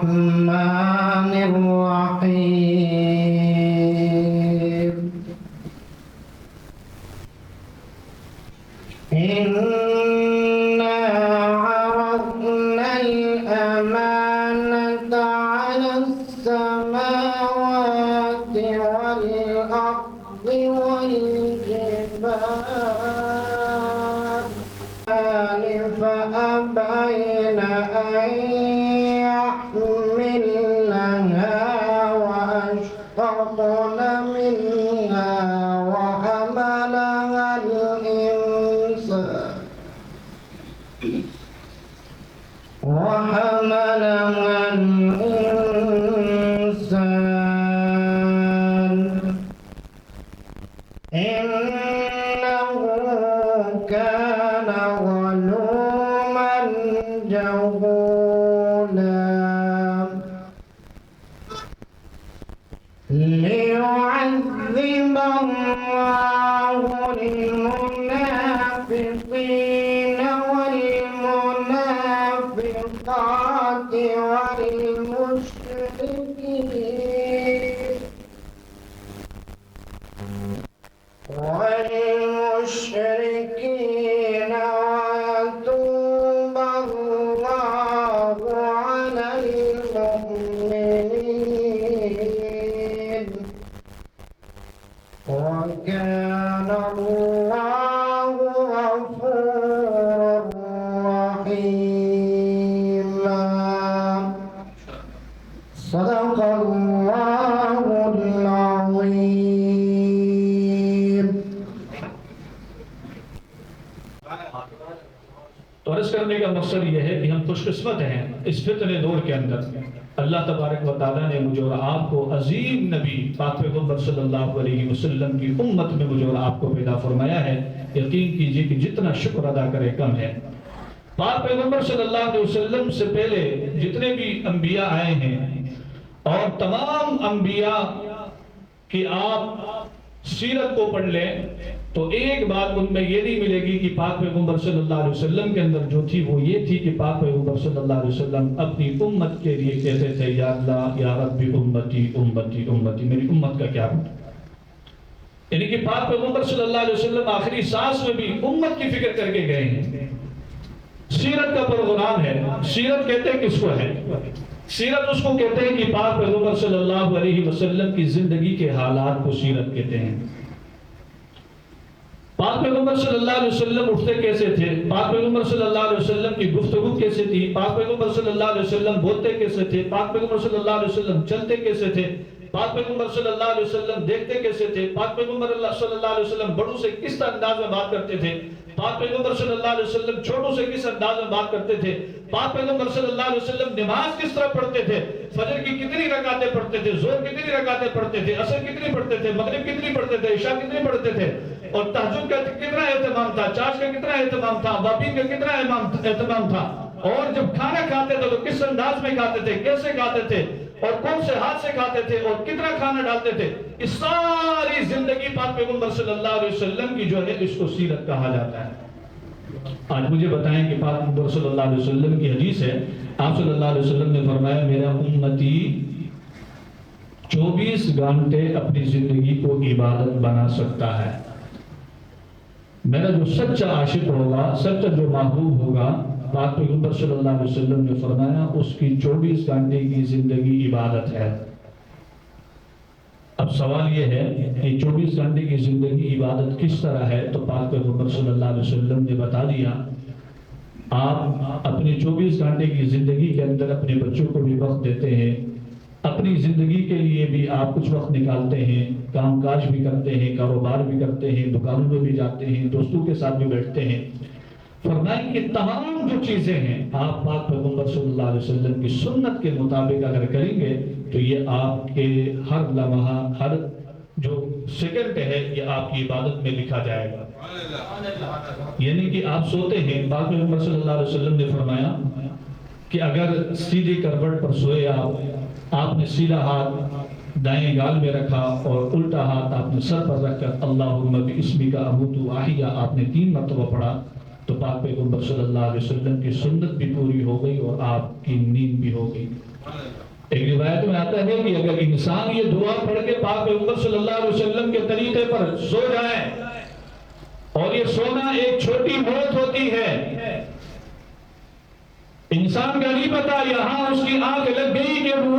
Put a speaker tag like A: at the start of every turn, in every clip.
A: الرحمن الرحيم إنا عرضنا الأمانة على السماوات والأرض والجبال فأبين أن يحملنها وأشفقن منها وحملها الإنسان إنه كان ظلوما جهولا ليعذب الله المنافقين والمنافقات والمشركين ويتوب الله على المؤمنين وكان الله غفورا رحيما صدق الله العظيم.
B: تو عرض کرنے کا مقصد یہ ہے کہ ہم خوش قسمت ہیں اس فتنہ دور کے اندر اللہ تبارک و تعالیٰ نے مجھے اور آپ کو عظیم نبی پاک پیغمبر صلی اللہ علیہ وسلم کی امت میں مجھے اور آپ کو پیدا فرمایا ہے. یقین کیجئے کہ جتنا شکر ادا کرے کم ہے. پاک پیغمبر صلی اللہ علیہ وسلم سے پہلے جتنے بھی انبیاء آئے ہیں اور تمام انبیاء کی آپ سیرت کو پڑھ لیں تو ایک بات ان میں یہ نہیں ملے گی کہ پاک پیغمبر صلی اللہ علیہ وسلم کے اندر جو تھی وہ یہ تھی کہ پاک پیغمبر صلی اللہ علیہ وسلم اپنی امت کے لیے کہتے تھے یا اللہ یا ربی امتی امتی امتی، میری امت کا کیا بنتا. یعنی کہ پاک پیغمبر صلی اللہ علیہ وسلم آخری سانس میں بھی امت کی فکر کر کے گئے ہیں. سیرت کا پروگرام ہے. سیرت کہتے ہیں کس کو ہے؟ سیرت اس کو کہتے ہیں کہ پاک پیغمبر صلی اللہ علیہ وسلم کی زندگی کے حالات کو سیرت کہتے ہیں. پاک پیغمبر صلی اللہ علیہ وسلم اٹھتے کیسے تھے، پاک پیغمبر صلی اللہ علیہ وسلم کی گفتگو کیسے تھی، پاک پیغمبر صلی اللہ علیہ وسلم بولتے کیسے تھے، پاک پیغمبر صلی اللہ علیہ وسلم چلتے کیسے تھے، پاک پیغمبر صلی اللہ علیہ وسلم دیکھتے کیسے تھے، پاک پیغمبر صلی اللہ علیہ وسلم بڑوں سے کس انداز میں بات کرتے تھے، پاک پیغمبر صلی اللہ علیہ وسلم چھوٹوں سے کس انداز میں بات کرتے تھے، پاک پیغمبر صلی اللہ علیہ وسلم نماز کس طرح پڑھتے تھے، فجر کی کتنی رکعتیں پڑھتے تھے، ظہر کتنی رکعتیں پڑھتے تھے، عصر کتنی پڑھتے تھے، مغرب کتنی پڑھتے تھے، عشاء کتنی پڑھتے تھے، اور تہجد کا کتنا اہتمام تھا، چاش کا کتنا اہتمام تھا، وابین کا کتنا اہتمام تھا، اور جب کھانا کھاتے تھے تو کس انداز میں کھاتے تھے، کیسے کھاتے تھے، اور کون سے ہاتھ سے کھاتے تھے، اور کتنا کھانا ڈالتے تھے. اس ساری زندگی پاک پیغمبر صلی اللہ علیہ وسلم کی جو ہے اس کو سیرت کہا جاتا ہے. آج مجھے بتائیں کہ پاک پیغمبر صلی اللہ علیہ وسلم کی حدیث ہے، آپ صلی اللہ علیہ وسلم نے فرمایا میرا امتی 24 گھنٹے اپنی زندگی کو عبادت بنا سکتا ہے. میرا جو سچا عاشق ہوگا، سچا جو محبوب ہوگا، پاک پیغمبر صلی اللہ علیہ وسلم نے فرمایا اس کی 24 گھنٹے کی زندگی عبادت ہے. اب سوال یہ ہے کہ 24 گھنٹے کی زندگی عبادت کس طرح ہے؟ تو پاک پیغمبر صلی اللہ علیہ وسلم نے بتا دیا. آپ اپنی 24 گھنٹے کی زندگی کے اندر اپنے بچوں کو بھی وقت دیتے ہیں، اپنی زندگی کے لیے بھی آپ کچھ وقت نکالتے ہیں، کام کاج بھی کرتے ہیں، کاروبار بھی کرتے ہیں، دکانوں میں بھی جاتے ہیں، دوستوں کے ساتھ بھی بیٹھتے ہیں. فرمائیں کہ تمام جو چیزیں ہیں آپ پاک پیغمبر صلی اللہ علیہ وسلم کی سنت کے مطابق اگر کریں گے تو یہ آپ کے ہر لمحہ، ہر جو سیکنڈ ہے یہ آپ کی عبادت میں لکھا جائے گا. یعنی کہ آپ سوتے ہیں، پاک پیغمبر صلی اللہ علیہ وسلم نے فرمایا کہ اگر سیدھی کروٹ پر سوئے آپ نے سیدھا ہاتھ دائیں گال میں رکھا اور الٹا ہاتھ آپ نے سر پر رکھ کر اللہم باسمک اموت واحیا آپ نے 3 مرتبہ پڑھا تو پاک پیغمبر صلی اللہ علیہ وسلم کی سنت بھی پوری ہو گئی اور آپ کی نیند بھی ہو گئی. ایک روایت میں آتا ہے کہ اگر انسان یہ دعا پڑھ کے پاک پیغمبر صلی اللہ علیہ وسلم کے طریقے پر سو جائے، اور یہ سونا ایک چھوٹی موت ہوتی ہے، انسان کا نہیں پتا یہاں اس کی آنکھ لگ گئی کہ وہ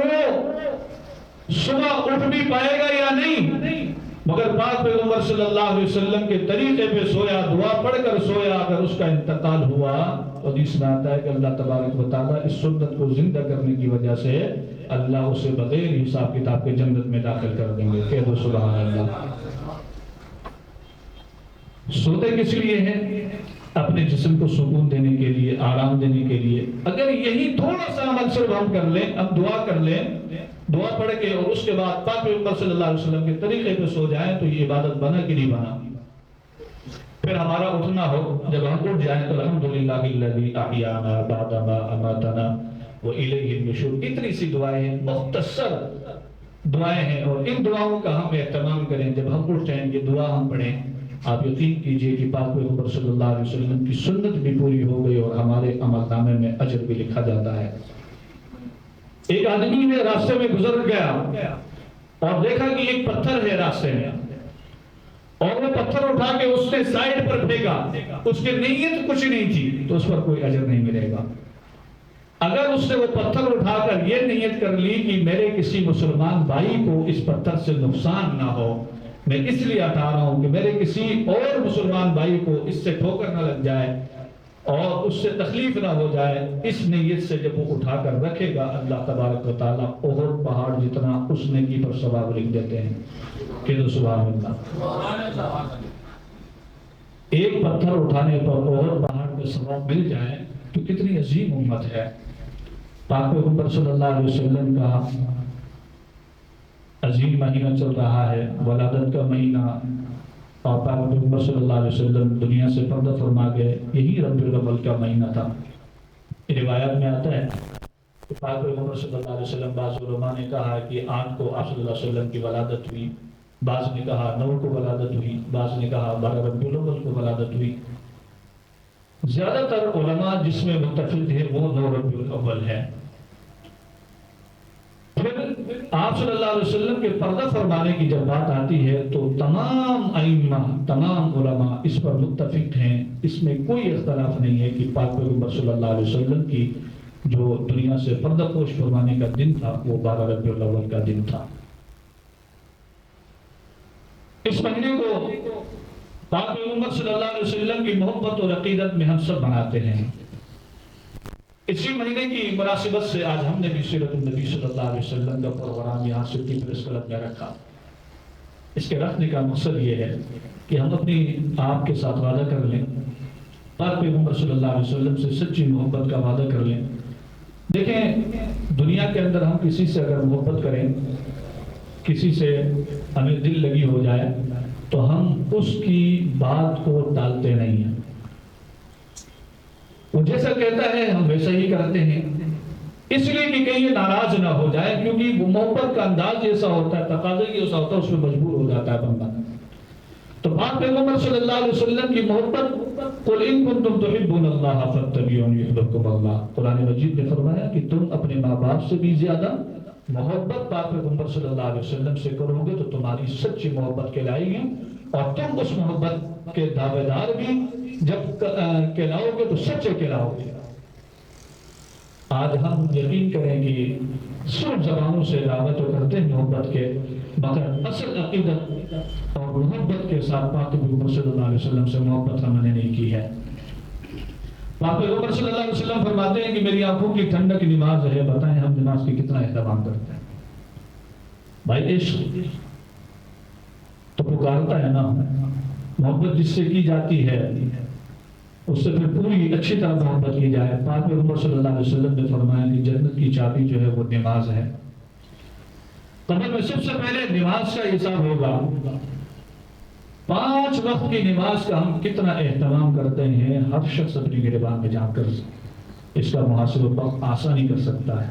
B: صبح اٹھ بھی پائے گا یا نہیں، مگر پاک پیغمبر صلی اللہ علیہ وسلم کے طریقے پہ سویا، دعا پڑھ کر سویا، اگر اس کا انتقال ہوا، حدیث میں آتا ہے کہ اللہ تبارک و تعالیٰ اس سنت کو زندہ کرنے کی وجہ سے اللہ اسے بغیر حساب کتاب کے جنت میں داخل کر دیں گے۔ کہہ دو سبحان اللہ۔ سوتے کس لیے ہیں؟ اپنے جسم کو سکون دینے کے لیے، آرام دینے کے لیے۔ اگر یہی تھوڑا سا عمل صرف ہم کر لیں، ہم دعا کر لیں، دعا پڑھ کے اور اس کے بعد پاک پیغمبر صلی اللہ علیہ وسلم کے طریقے پہ سو جائیں، تو یہ عبادت بنا کہ نہیں بنا؟ پھر ہمارا اٹھنا ہو، جب ہم اٹھ جائیں تو الحمدللہ الذی احیانا بعد ما اماتنا والیہ النشور۔ اتنی سی دعائیں ہیں، مختصر دعائیں ہیں، اور ان دعاؤں کا ہم اہتمام کریں۔ جب ہم اٹھ جائیں یہ دعا ہم پڑھیں، آپ یقین کیجئے کہ پاک پیغمبر صلی اللہ علیہ وسلم کی سنت بھی پوری ہو گئی اور ہمارے عمل نامے میں اجر بھی لکھا جاتا ہے۔ ایک آدمی نے راستے میں گزر گیا اور دیکھا کہ ایک پتھر ہے راستے میں، اور وہ پتھر اٹھا کے اس نے سائیڈ پر پھینکا، اس کی نیت کچھ نہیں تھی، تو اس پر کوئی اجر نہیں ملے گا۔ اگر اس نے وہ پتھر اٹھا کر یہ نیت کر لی کہ میرے کسی مسلمان بھائی کو اس پتھر سے نقصان نہ ہو، میں اس لیے ہٹا رہا ہوں کہ میرے کسی اور مسلمان بھائی کو اس سے ٹھوکر نہ لگ جائے اور اس سے تکلیف نہ ہو جائے، اس نیت سے جب وہ اٹھا کر رکھے گا، اللہ تبارک و تعالیٰ احد پہاڑ جتنا اس نیکی پر ثواب لکھ دیتے ہیں۔ کہ دو سبحان اللہ۔ ایک پتھر اٹھانے پر احد پہاڑ پہ ثواب مل جائے تو کتنی عظیم امت ہے۔ پاک پیغمبر صلی اللہ علیہ وسلم کا عظیم مہینہ چل رہا ہے، ولادت کا مہینہ، اور پاک پیغمبر صلی اللہ علیہ وسلم دنیا سے پردہ فرما گئے، یہی ربیع الاول کا مہینہ تھا۔ روایات میں آتا ہے کہ پاک پیغمبر صلی اللہ علیہ وسلم، بعض علماء نے کہا کہ 8 کو آپ صلی اللہ علیہ وسلم کی ولادت ہوئی، بعض نے کہا 9 کو ولادت ہوئی، بعض نے کہا 12 ربیع الاول کو ولادت ہوئی۔ زیادہ تر علماء جس میں متفق ہیں وہ 9 ربیع الاول ہے۔ پھر آپ صلی اللہ علیہ وسلم کے پردہ فرمانے کی جب بات آتی ہے تو تمام ائمہ، تمام علماء اس پر متفق ہیں، اس میں کوئی اختلاف نہیں ہے کہ پاک پیغمبر صلی اللہ علیہ وسلم کی جو دنیا سے پردہ پوش فرمانے کا دن تھا وہ 12 ربیع الاول کا دن تھا۔ اس مہینے کو پاک پیغمبر صلی اللہ علیہ وسلم کی محبت اور عقیدت میں ہم سب مناتے ہیں۔ اسی مہینے کی مناسبت سے آج ہم نے بھی سیرت النبی صلی اللہ علیہ وسلم کا پروگرام یہاں سٹی پریس کلب میں رکھا۔ اس کے رکھنے کا مقصد یہ ہے کہ ہم اپنی آپ کے ساتھ وعدہ کر لیں، پاک پیغمبر صلی اللہ علیہ وسلم سے سچی محبت کا وعدہ کر لیں۔ دیکھیں، دنیا کے اندر ہم کسی سے اگر محبت کریں، کسی سے ہمیں دل لگی ہو جائے تو ہم اس کی بات کو ٹالتے نہیں ہیں، وہ جیسا کہتا ہے ہم ویسا ہی کرتے ہیں، اس لیے کہ کہیں یہ ناراض نہ ہو جائے، کیونکہ وہ محبت کا انداز ایسا ہوتا ہے، تقاضا یہ ایسا ہوتا ہے، اس میں مجبور ہو جاتا ہے بندہ۔ تو پاک پیغمبر صلی اللہ علیہ وسلم کی محبت، قل ان کنتم تحبون اللہ فاتبعونی یحببکم اللہ، قرآن مجید نے فرمایا کہ تم اپنے ماں باپ سے بھی زیادہ محبت پاک پیغمبر صلی اللہ علیہ وسلم سے کرو گے تو تمہاری سچی محبت کہلائے گی، اور تم اس محبت کے دعوے دار بھی جب کہلاؤ گے تو سچے کہلاؤ گے۔ آج ہم یقین کریں کہ صرف زبانوں سے دعوت تو کرتے ہیں محبت کے، مگر اصل عقیدت اور محبت کے ساتھ پاک پیغمبر صلی اللہ علیہ وسلم سے محبت ہم نے نہیں کی ہے۔ پاک پیغمبر صلی اللہ علیہ وسلم فرماتے ہیں کہ میری آنکھوں کی ٹھنڈک نماز ہے، بتائیں ہم نماز کی کتنا اہتمام کرتے ہیں؟ بھائی عشق تو پکارتا ہے نا، محبت جس سے کی جاتی ہے اس سے پھر پوری اچھی طرح محبت کی جائے۔ پاک پیغمبر صلی اللہ علیہ وسلم نے فرمایا کہ جنت کی چابی جو ہے وہ نماز ہے۔ قبر میں سب سے پہلے نماز کا حساب ہوگا۔ 5 وقت کی نماز کا ہم کتنا اہتمام کرتے ہیں، ہر شخص اپنی گریبان میں جا کر اس کا محاسبہ آسانی کر سکتا ہے۔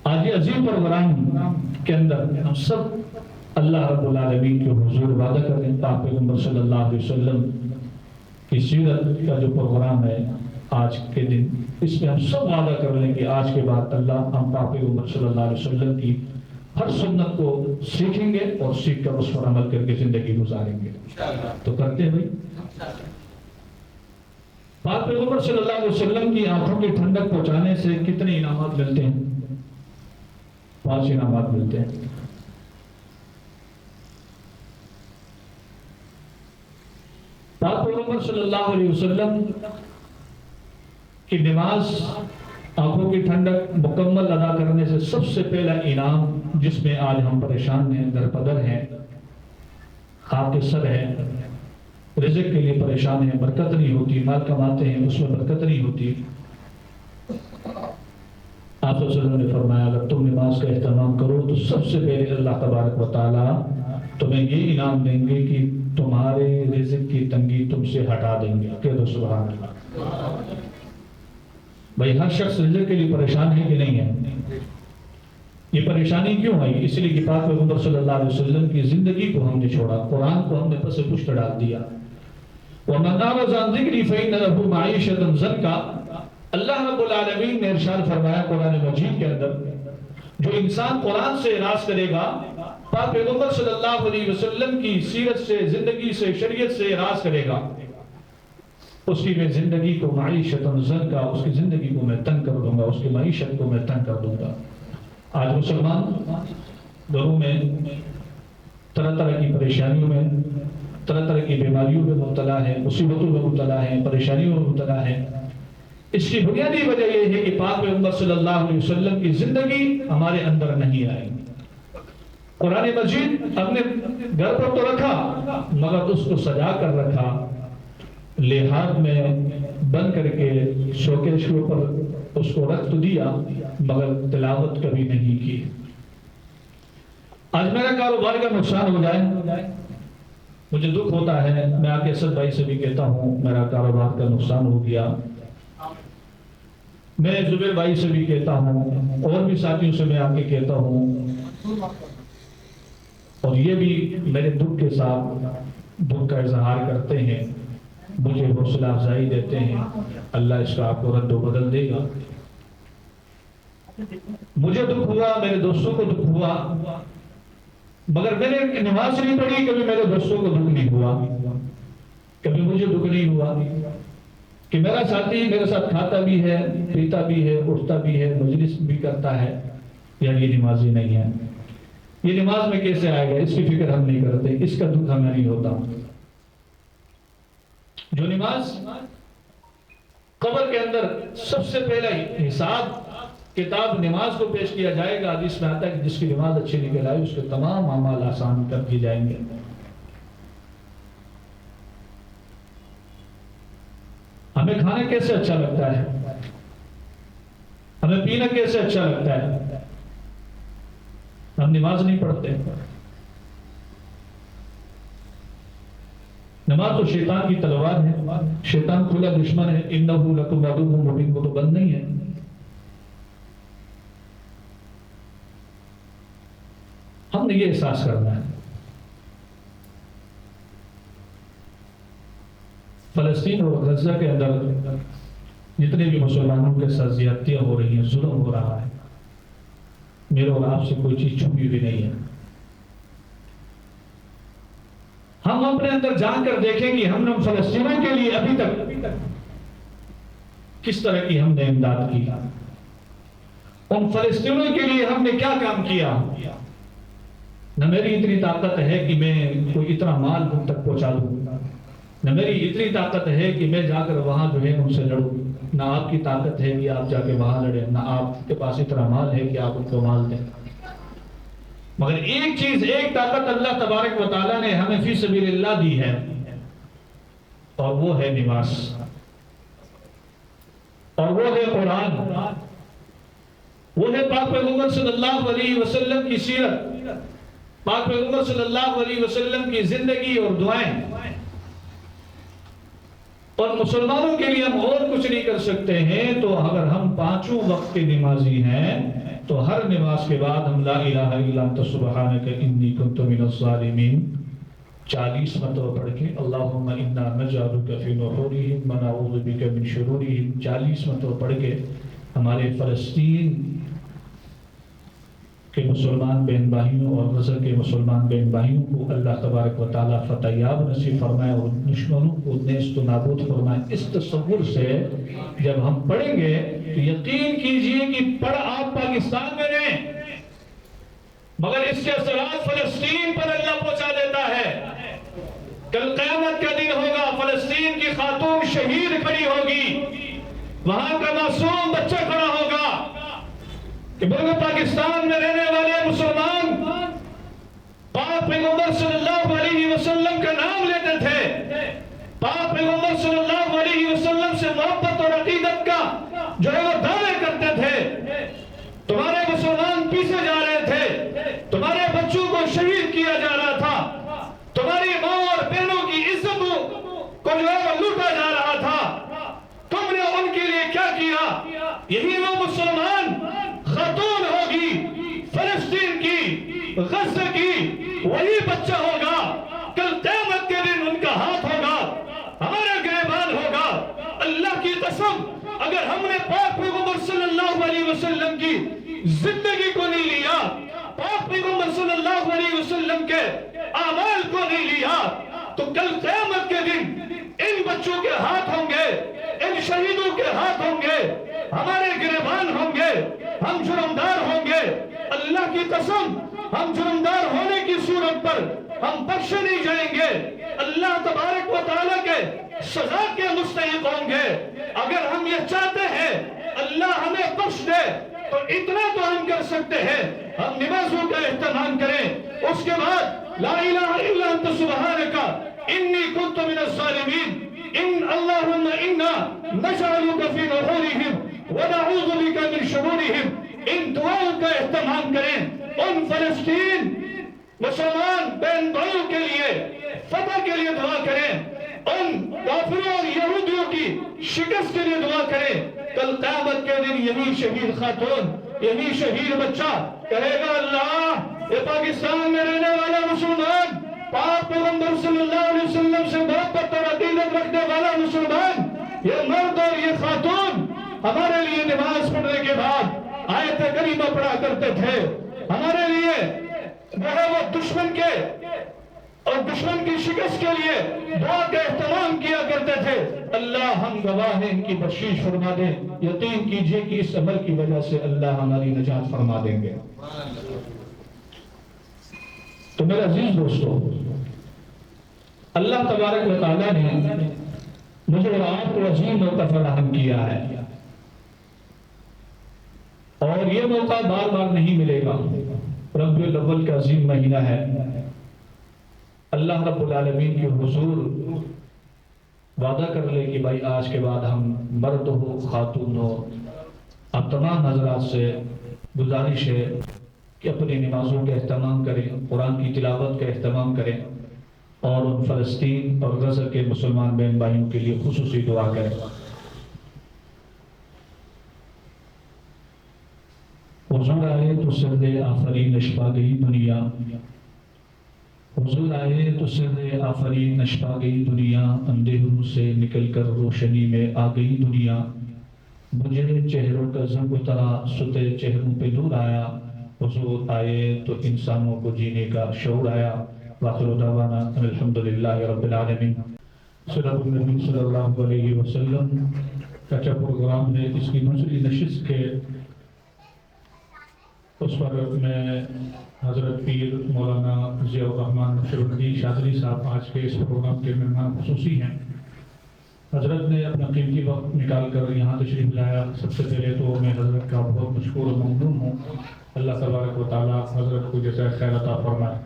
B: آج یہ عظیم پروگرام کے اندر ہم سب اللہ رب العالمین کے حضور وعدہ کریں، پاک پیغمبر صلی اللہ علیہ وسلم کی سیرت کا جو پروگرام ہے آج کے دن اس میں ہم سب وعدہ کر لیں کہ آج کے بعد اللہ ہم پاک پیغمبر صلی اللہ علیہ وسلم کی ہر سنت کو سیکھیں گے اور سیکھ کر اس پر عمل کر کے زندگی گزاریں گے. تو کرتے ہیں بھائی. پاک پیغمبر صلی اللہ علیہ وسلم کی آنکھوں کی ٹھنڈک پہنچانے سے کتنے انعامات ملتے ہیں؟ 5 انعامات ملتے ہیں. پاک پیغمبر صلی اللہ علیہ وسلم کی نماز آنکھوں کی ٹھنڈک مکمل ادا کرنے سے سب سے پہلا انعام جس میں آج ہم پریشان ہیں، درپدر ہیں، خاک سر ہیں، رزق کے لیے پریشان ہیں، برکت نہیں ہوتی، مال کماتے ہیں اس میں برکت نہیں ہوتی. آپ صلی اللہ علیہ وسلم نے فرمایا اگر تم نماز کا اہتمام کرو تو سب سے پہلے اللہ تبارک و تعالی تمہیں یہ انعام دیں گے کہ تمہارے رزق کی تنگی تم سے ہٹا دیں گے. کہہ دو سبحان اللہ. بھائی ہر شخص رزق کے لیے پریشان ہے کہ نہیں ہے؟ یہ پریشانی کیوں آئی؟ اس لیے کہ پاک پیغمبر صلی اللہ علیہ وسلم کی زندگی کو ہم نے چھوڑا، قرآن کو ہم نے پس پشت ڈال دیا. وَمَنْ أَعْرَضَ عَنْ ذِكْرِي فَإِنَّ لَهُ مَعِيشَةً ضَنْكًا. اللہ رب العالمین نے ارشاد فرمایا قرآن مجید کے اندر جو انسان قرآن سے اعراض کرے گا، پاک پیغمبر صلی اللہ علیہ وسلم کی سیرت سے، زندگی سے، شریعت سے اعراض کرے گا، اس کی میں زندگی کو معیشتاً ضنکا، اس کی زندگی کو میں تنگ کر دوں گا، اس کی معیشت کو میں تنگ کر دوں گا. آج مسلمان گھروں میں طرح طرح کی پریشانیوں میں، طرح طرح کی بیماریوں میں مبتلا ہے، مصیبتوں میں مبتلا ہے، پریشانیوں میں مبتلا ہے. اس کی بنیادی وجہ یہ ہے کہ پاک پیغمبر صلی اللہ علیہ وسلم کی زندگی ہمارے اندر نہیں آئی. قرآن مجید اپنے گھر پر تو رکھا مگر اس کو سجا کر رکھا، لحاظ میں بند کر کے شوکیش کے اوپر اس کو رکھ تو دیا مگر تلاوت کبھی نہیں کی. آج میرا کاروبار کا نقصان ہو جائے مجھے دکھ ہوتا ہے. میں آ کے اسد بھائی سے بھی کہتا ہوں میرا کاروبار کا نقصان ہو گیا. میں زبیر بھائی سے بھی کہتا ہوں اور بھی ساتھیوں سے میں آ کے کہتا ہوں، اور یہ بھی میرے دکھ کے ساتھ دکھ کا اظہار کرتے ہیں، مجھے حوصلہ افزائی دیتے ہیں. اللہ اس کا آپ کو رد و بدل دے گا. مجھے دکھ ہوا، میرے دوستوں کو دکھ ہوا، مگر میں نے نماز نہیں پڑھی کبھی میرے دوستوں کو دکھ نہیں ہوا، کبھی مجھے دکھ نہیں ہوا کہ میرا ساتھی میرے ساتھ کھاتا بھی ہے، پیتا بھی ہے، اٹھتا بھی ہے، مجلس بھی کرتا ہے، یار یہ نمازی نہیں ہے، یہ نماز میں کیسے آئے گا، اس کی فکر ہم نہیں کرتے، اس کا دکھ ہمیں نہیں ہوتا. جو نماز قبر کے اندر سب سے پہلا حساب کتاب نماز کو پیش کیا جائے گا. حدیث میں آتا ہے کہ جس کی نماز اچھی نکل آئی اس کے تمام اعمال آسان کر دیے جائیں گے. ہمیں کھانا کیسے اچھا لگتا ہے، ہمیں پینا کیسے اچھا لگتا ہے، ہم نماز نہیں پڑھتے. نماز تو شیطان کی تلوار ہے، شیطان کھلا دشمن ہے. انہ لکم عدو مبین، وہ تو بند نہیں ہے. ہم نے یہ احساس کرنا ہے. فلسطین اور غزہ کے اندر جتنے بھی مسلمانوں کے ساتھ زیادتیاں ہو رہی ہیں، ظلم ہو رہا ہے، میرے اور آپ سے کوئی چیز چھپی بھی نہیں ہے. ہم اپنے اندر جان کر دیکھیں کہ ہم نے فلسطینیوں کے لیے ابھی تک کس طرح کی ہم نے امداد کی، ان فلسطینیوں کے لیے ہم نے کیا کام کیا. نہ میری اتنی طاقت ہے کہ میں کوئی اتنا مال ان تک پہنچا دوں، نہ میری اتنی طاقت ہے کہ میں جا کر وہاں جو ہے ان سے لڑوں، نہ آپ کی طاقت ہے کہ آپ جا کے وہاں لڑیں، نہ آپ کے پاس اتنا مال ہے کہ آپ ان کو مال دیں. مگر ایک چیز، ایک طاقت اللہ تبارک و تعالیٰ نے ہمیں فی سبیل اللہ دی ہے، اور وہ ہے نماز، اور وہ ہے قرآن، وہ ہے پاک پیغمبر صلی اللہ علیہ وسلم کی سیرت، پاک پیغمبر صلی اللہ علیہ وسلم کی زندگی اور دعائیں. اور مسلمانوں کے لیے ہم اور کچھ نہیں کر سکتے ہیں. تو اگر ہم 5 وقت کے نمازی ہیں تو ہر نماز کے بعد ہم لا الہ الا انت سبحانک انی کنت من الظالمین 40 مرتبہ پڑھ کے اللہم انا نجعلک فی نحورہم ونعوذ بک من شرورہم 40 مرتبہ پڑھ کے ہمارے فلسطین کے مسلمان بہن بھائیوں اور غزہ کے مسلمان بہن بھائیوں کو اللہ تبارک و تعالیٰ فتح یاب نصیب فرمائے اور دشمنوں کو نیست و نابود فرمائے۔ اس تصور سے جب ہم پڑھیں گے تو یقین کیجئے کہ پڑھ آپ پاکستان میں رہیں مگر اس کے اثرات فلسطین پر اللہ پہنچا دیتا ہے۔ کل قیامت کا دن ہوگا، فلسطین کی خاتون شہید کھڑی ہوگی، وہاں کا معصوم بچہ کھڑا ہوگا کہ بلکہ پاکستان میں رہنے والے مسلمان پاک پیغمبر صلی اللہ علیہ وسلم کا نام لیتے تھے، پاک پیغمبر صلی اللہ علیہ وسلم سے محبت اور عقیدت کا جو ہے وہ دعوے کرتے تھے، تمہارے مسلمان پیچھے جا رہے تھے، تمہارے بچوں کو شہید کیا جا رہا تھا، تمہاری ماں اور بہنوں کی عزتوں کو جو ہے وہ لوٹا جا رہا تھا، تم نے ان کے لیے کیا کیا؟ یہی وہ مسلمان خاتون ہوگی فلسطین کی، غزہ کی، وہی بچہ ہوگا، کل قیامت کے دن ان کا ہاتھ ہوگا، ہمارا گریبان ہوگا۔ اللہ کی قسم اگر ہم نے پاک پیغمبر صلی اللہ علیہ وسلم کی زندگی کو نہیں لیا، پاک پیغمبر صلی اللہ علیہ وسلم کے اعمال کو نہیں لیا، تو کل قیامت کے دن ان بچوں کے ہاتھ ہوں گے، ان شہیدوں کے ہاتھ ہوں گے، ہمارے گریبان ہوں گے، ہم جرمدار ہوں گے۔ اللہ کی قسم ہم جرمدار ہونے کی صورت پر ہم بخشے نہیں جائیں گے، اللہ تبارک و تعالیٰ کے سزا کے مستحق ہوں گے۔ اگر ہم یہ چاہتے ہیں اللہ ہمیں بخش دے تو اتنا تو ہم کر سکتے ہیں، ہم نمازوں کا اہتمام کریں، اس کے بعد لا الہ الا انت سبحانک انی کنت من الظالمین، اللہم انا نجعلک فی نحورہم ونعوذ بک من شرورہم، ان دعاؤں کا اہتمام کریں، ان فلسطین مسلمان بہن بھائیوں کے لیے فتح کے لیے دعا کریں، ان کافروں اور یہودیوں کی شکست کے لیے دعا کریں۔ کل قیامت کے دن یہی شہید خاتون، یہی شہید بچہ کہے گا اللہ یہ پاکستان میں رہنے والا مسلمان، پاک پیغمبر صلی اللہ علیہ وسلم سے محبت اور عقیدت رکھنے والا مسلمان، یہ مرد اور یہ خاتون ہمارے لیے نماز پڑھنے کے بعد آیت کریمہ پڑھا کرتے تھے، ہمارے لیے وہ دشمن کے اور دشمن کی شکست کے لیے دعا کا اہتمام کیا کرتے تھے۔ اللہ ہم گواہ ہیں، ان کی بخشش فرما دیں، یقین کیجئے کہ اس عمل کی وجہ سے اللہ ہماری نجات فرما دیں گے۔ تو میرے عزیز دوستو، اللہ تبارک و تعالیٰ نے مجھے اور آپ کو عظیم موقع فراہم کیا ہے، اور یہ موقع بار بار نہیں ملے گا۔ ربیع الاول کا عظیم مہینہ ہے، اللہ رب العالمین کے حضور وعدہ کر لے کہ بھائی آج کے بعد ہم مرد ہو خاتون ہو، اب تمام حضرات سے گزارش ہے کہ اپنی نمازوں کا اہتمام کریں، قرآن کی تلاوت کا اہتمام کریں، اور ان فلسطین اور غزہ کے مسلمان بہن بھائیوں کے لیے خصوصی دعا کریں۔ حضور آئے تو سرد آفرین نشپا گئی دنیا، حضور آئے تو سرد آفرین نشپا گئی دنیا، اندھیروں سے نکل کر روشنی میں آ گئی دنیا، بجھے چہروں کا زنگ اترا ستے چہروں پہ نور آیا، حضور آئے تو انسانوں کو جینے کا شعور آیا۔ وآخر دعوانا الحمدللہ رب العالمین۔ صلی النبی صلی اللہ علیہ وسلم کا جو پروگرام ہے، اس کی دوسری نشست کے اس پر میں حضرت پیر مولانا ضیاء الرحمن نقشبندی شاذلی صاحب آج کے اس پروگرام کے مہمان خصوصی ہیں۔ حضرت نے اپنا قیمتی وقت نکال کر یہاں تشریف لایا۔ سب سے پہلے تو میں حضرت کا بہت مشکور و ممنون ہوں۔ اللہ تبارک و تعالیٰ حضرت کو جزائے خیر عطا فرمائے،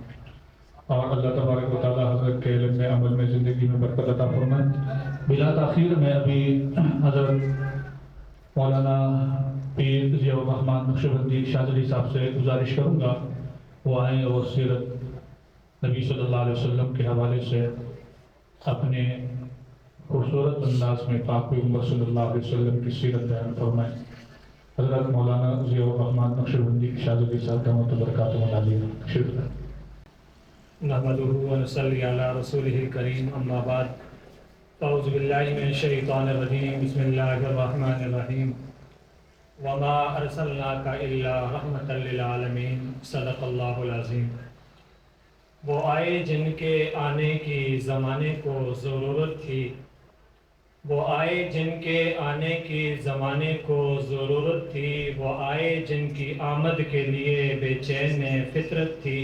B: اور اللہ تبارک و تعالیٰ حضرت کے علم میں عمل میں زندگی میں برکت عطا فرمائے۔ بلا تاخیر میں ابھی حضرت مولانا پیر ضیاء الرحمن نقشبندی شاذلی صاحب سے گزارش کروں گا وہ آئیں اور سیرت نبی صلی اللہ علیہ وسلم کے حوالے سے اپنے خوبصورت انداز میں پاک پیغمبر صلی اللہ علیہ وسلم کی سیرت بیان فرمائیں۔ حضرت مولانا ضیاء الرحمن نقشبندی شاذلی صاحب کا برکاتہ عالیہ شکر۔
C: نحمده ونصلي على رسوله الكريم اما بعد اعوذ باللہ من الشیطان الرجیم بسم اللہ الرحمن الرحیم وما ارسلناک الا رحمتا للعالمین صدق اللہ العظیم۔ وہ آئے جن کے آنے کی زمانے کو ضرورت تھی، وہ آئے جن کے آنے کی زمانے کو ضرورت تھی، وہ آئے جن کی آمد کے لیے بے چین فطرت تھی،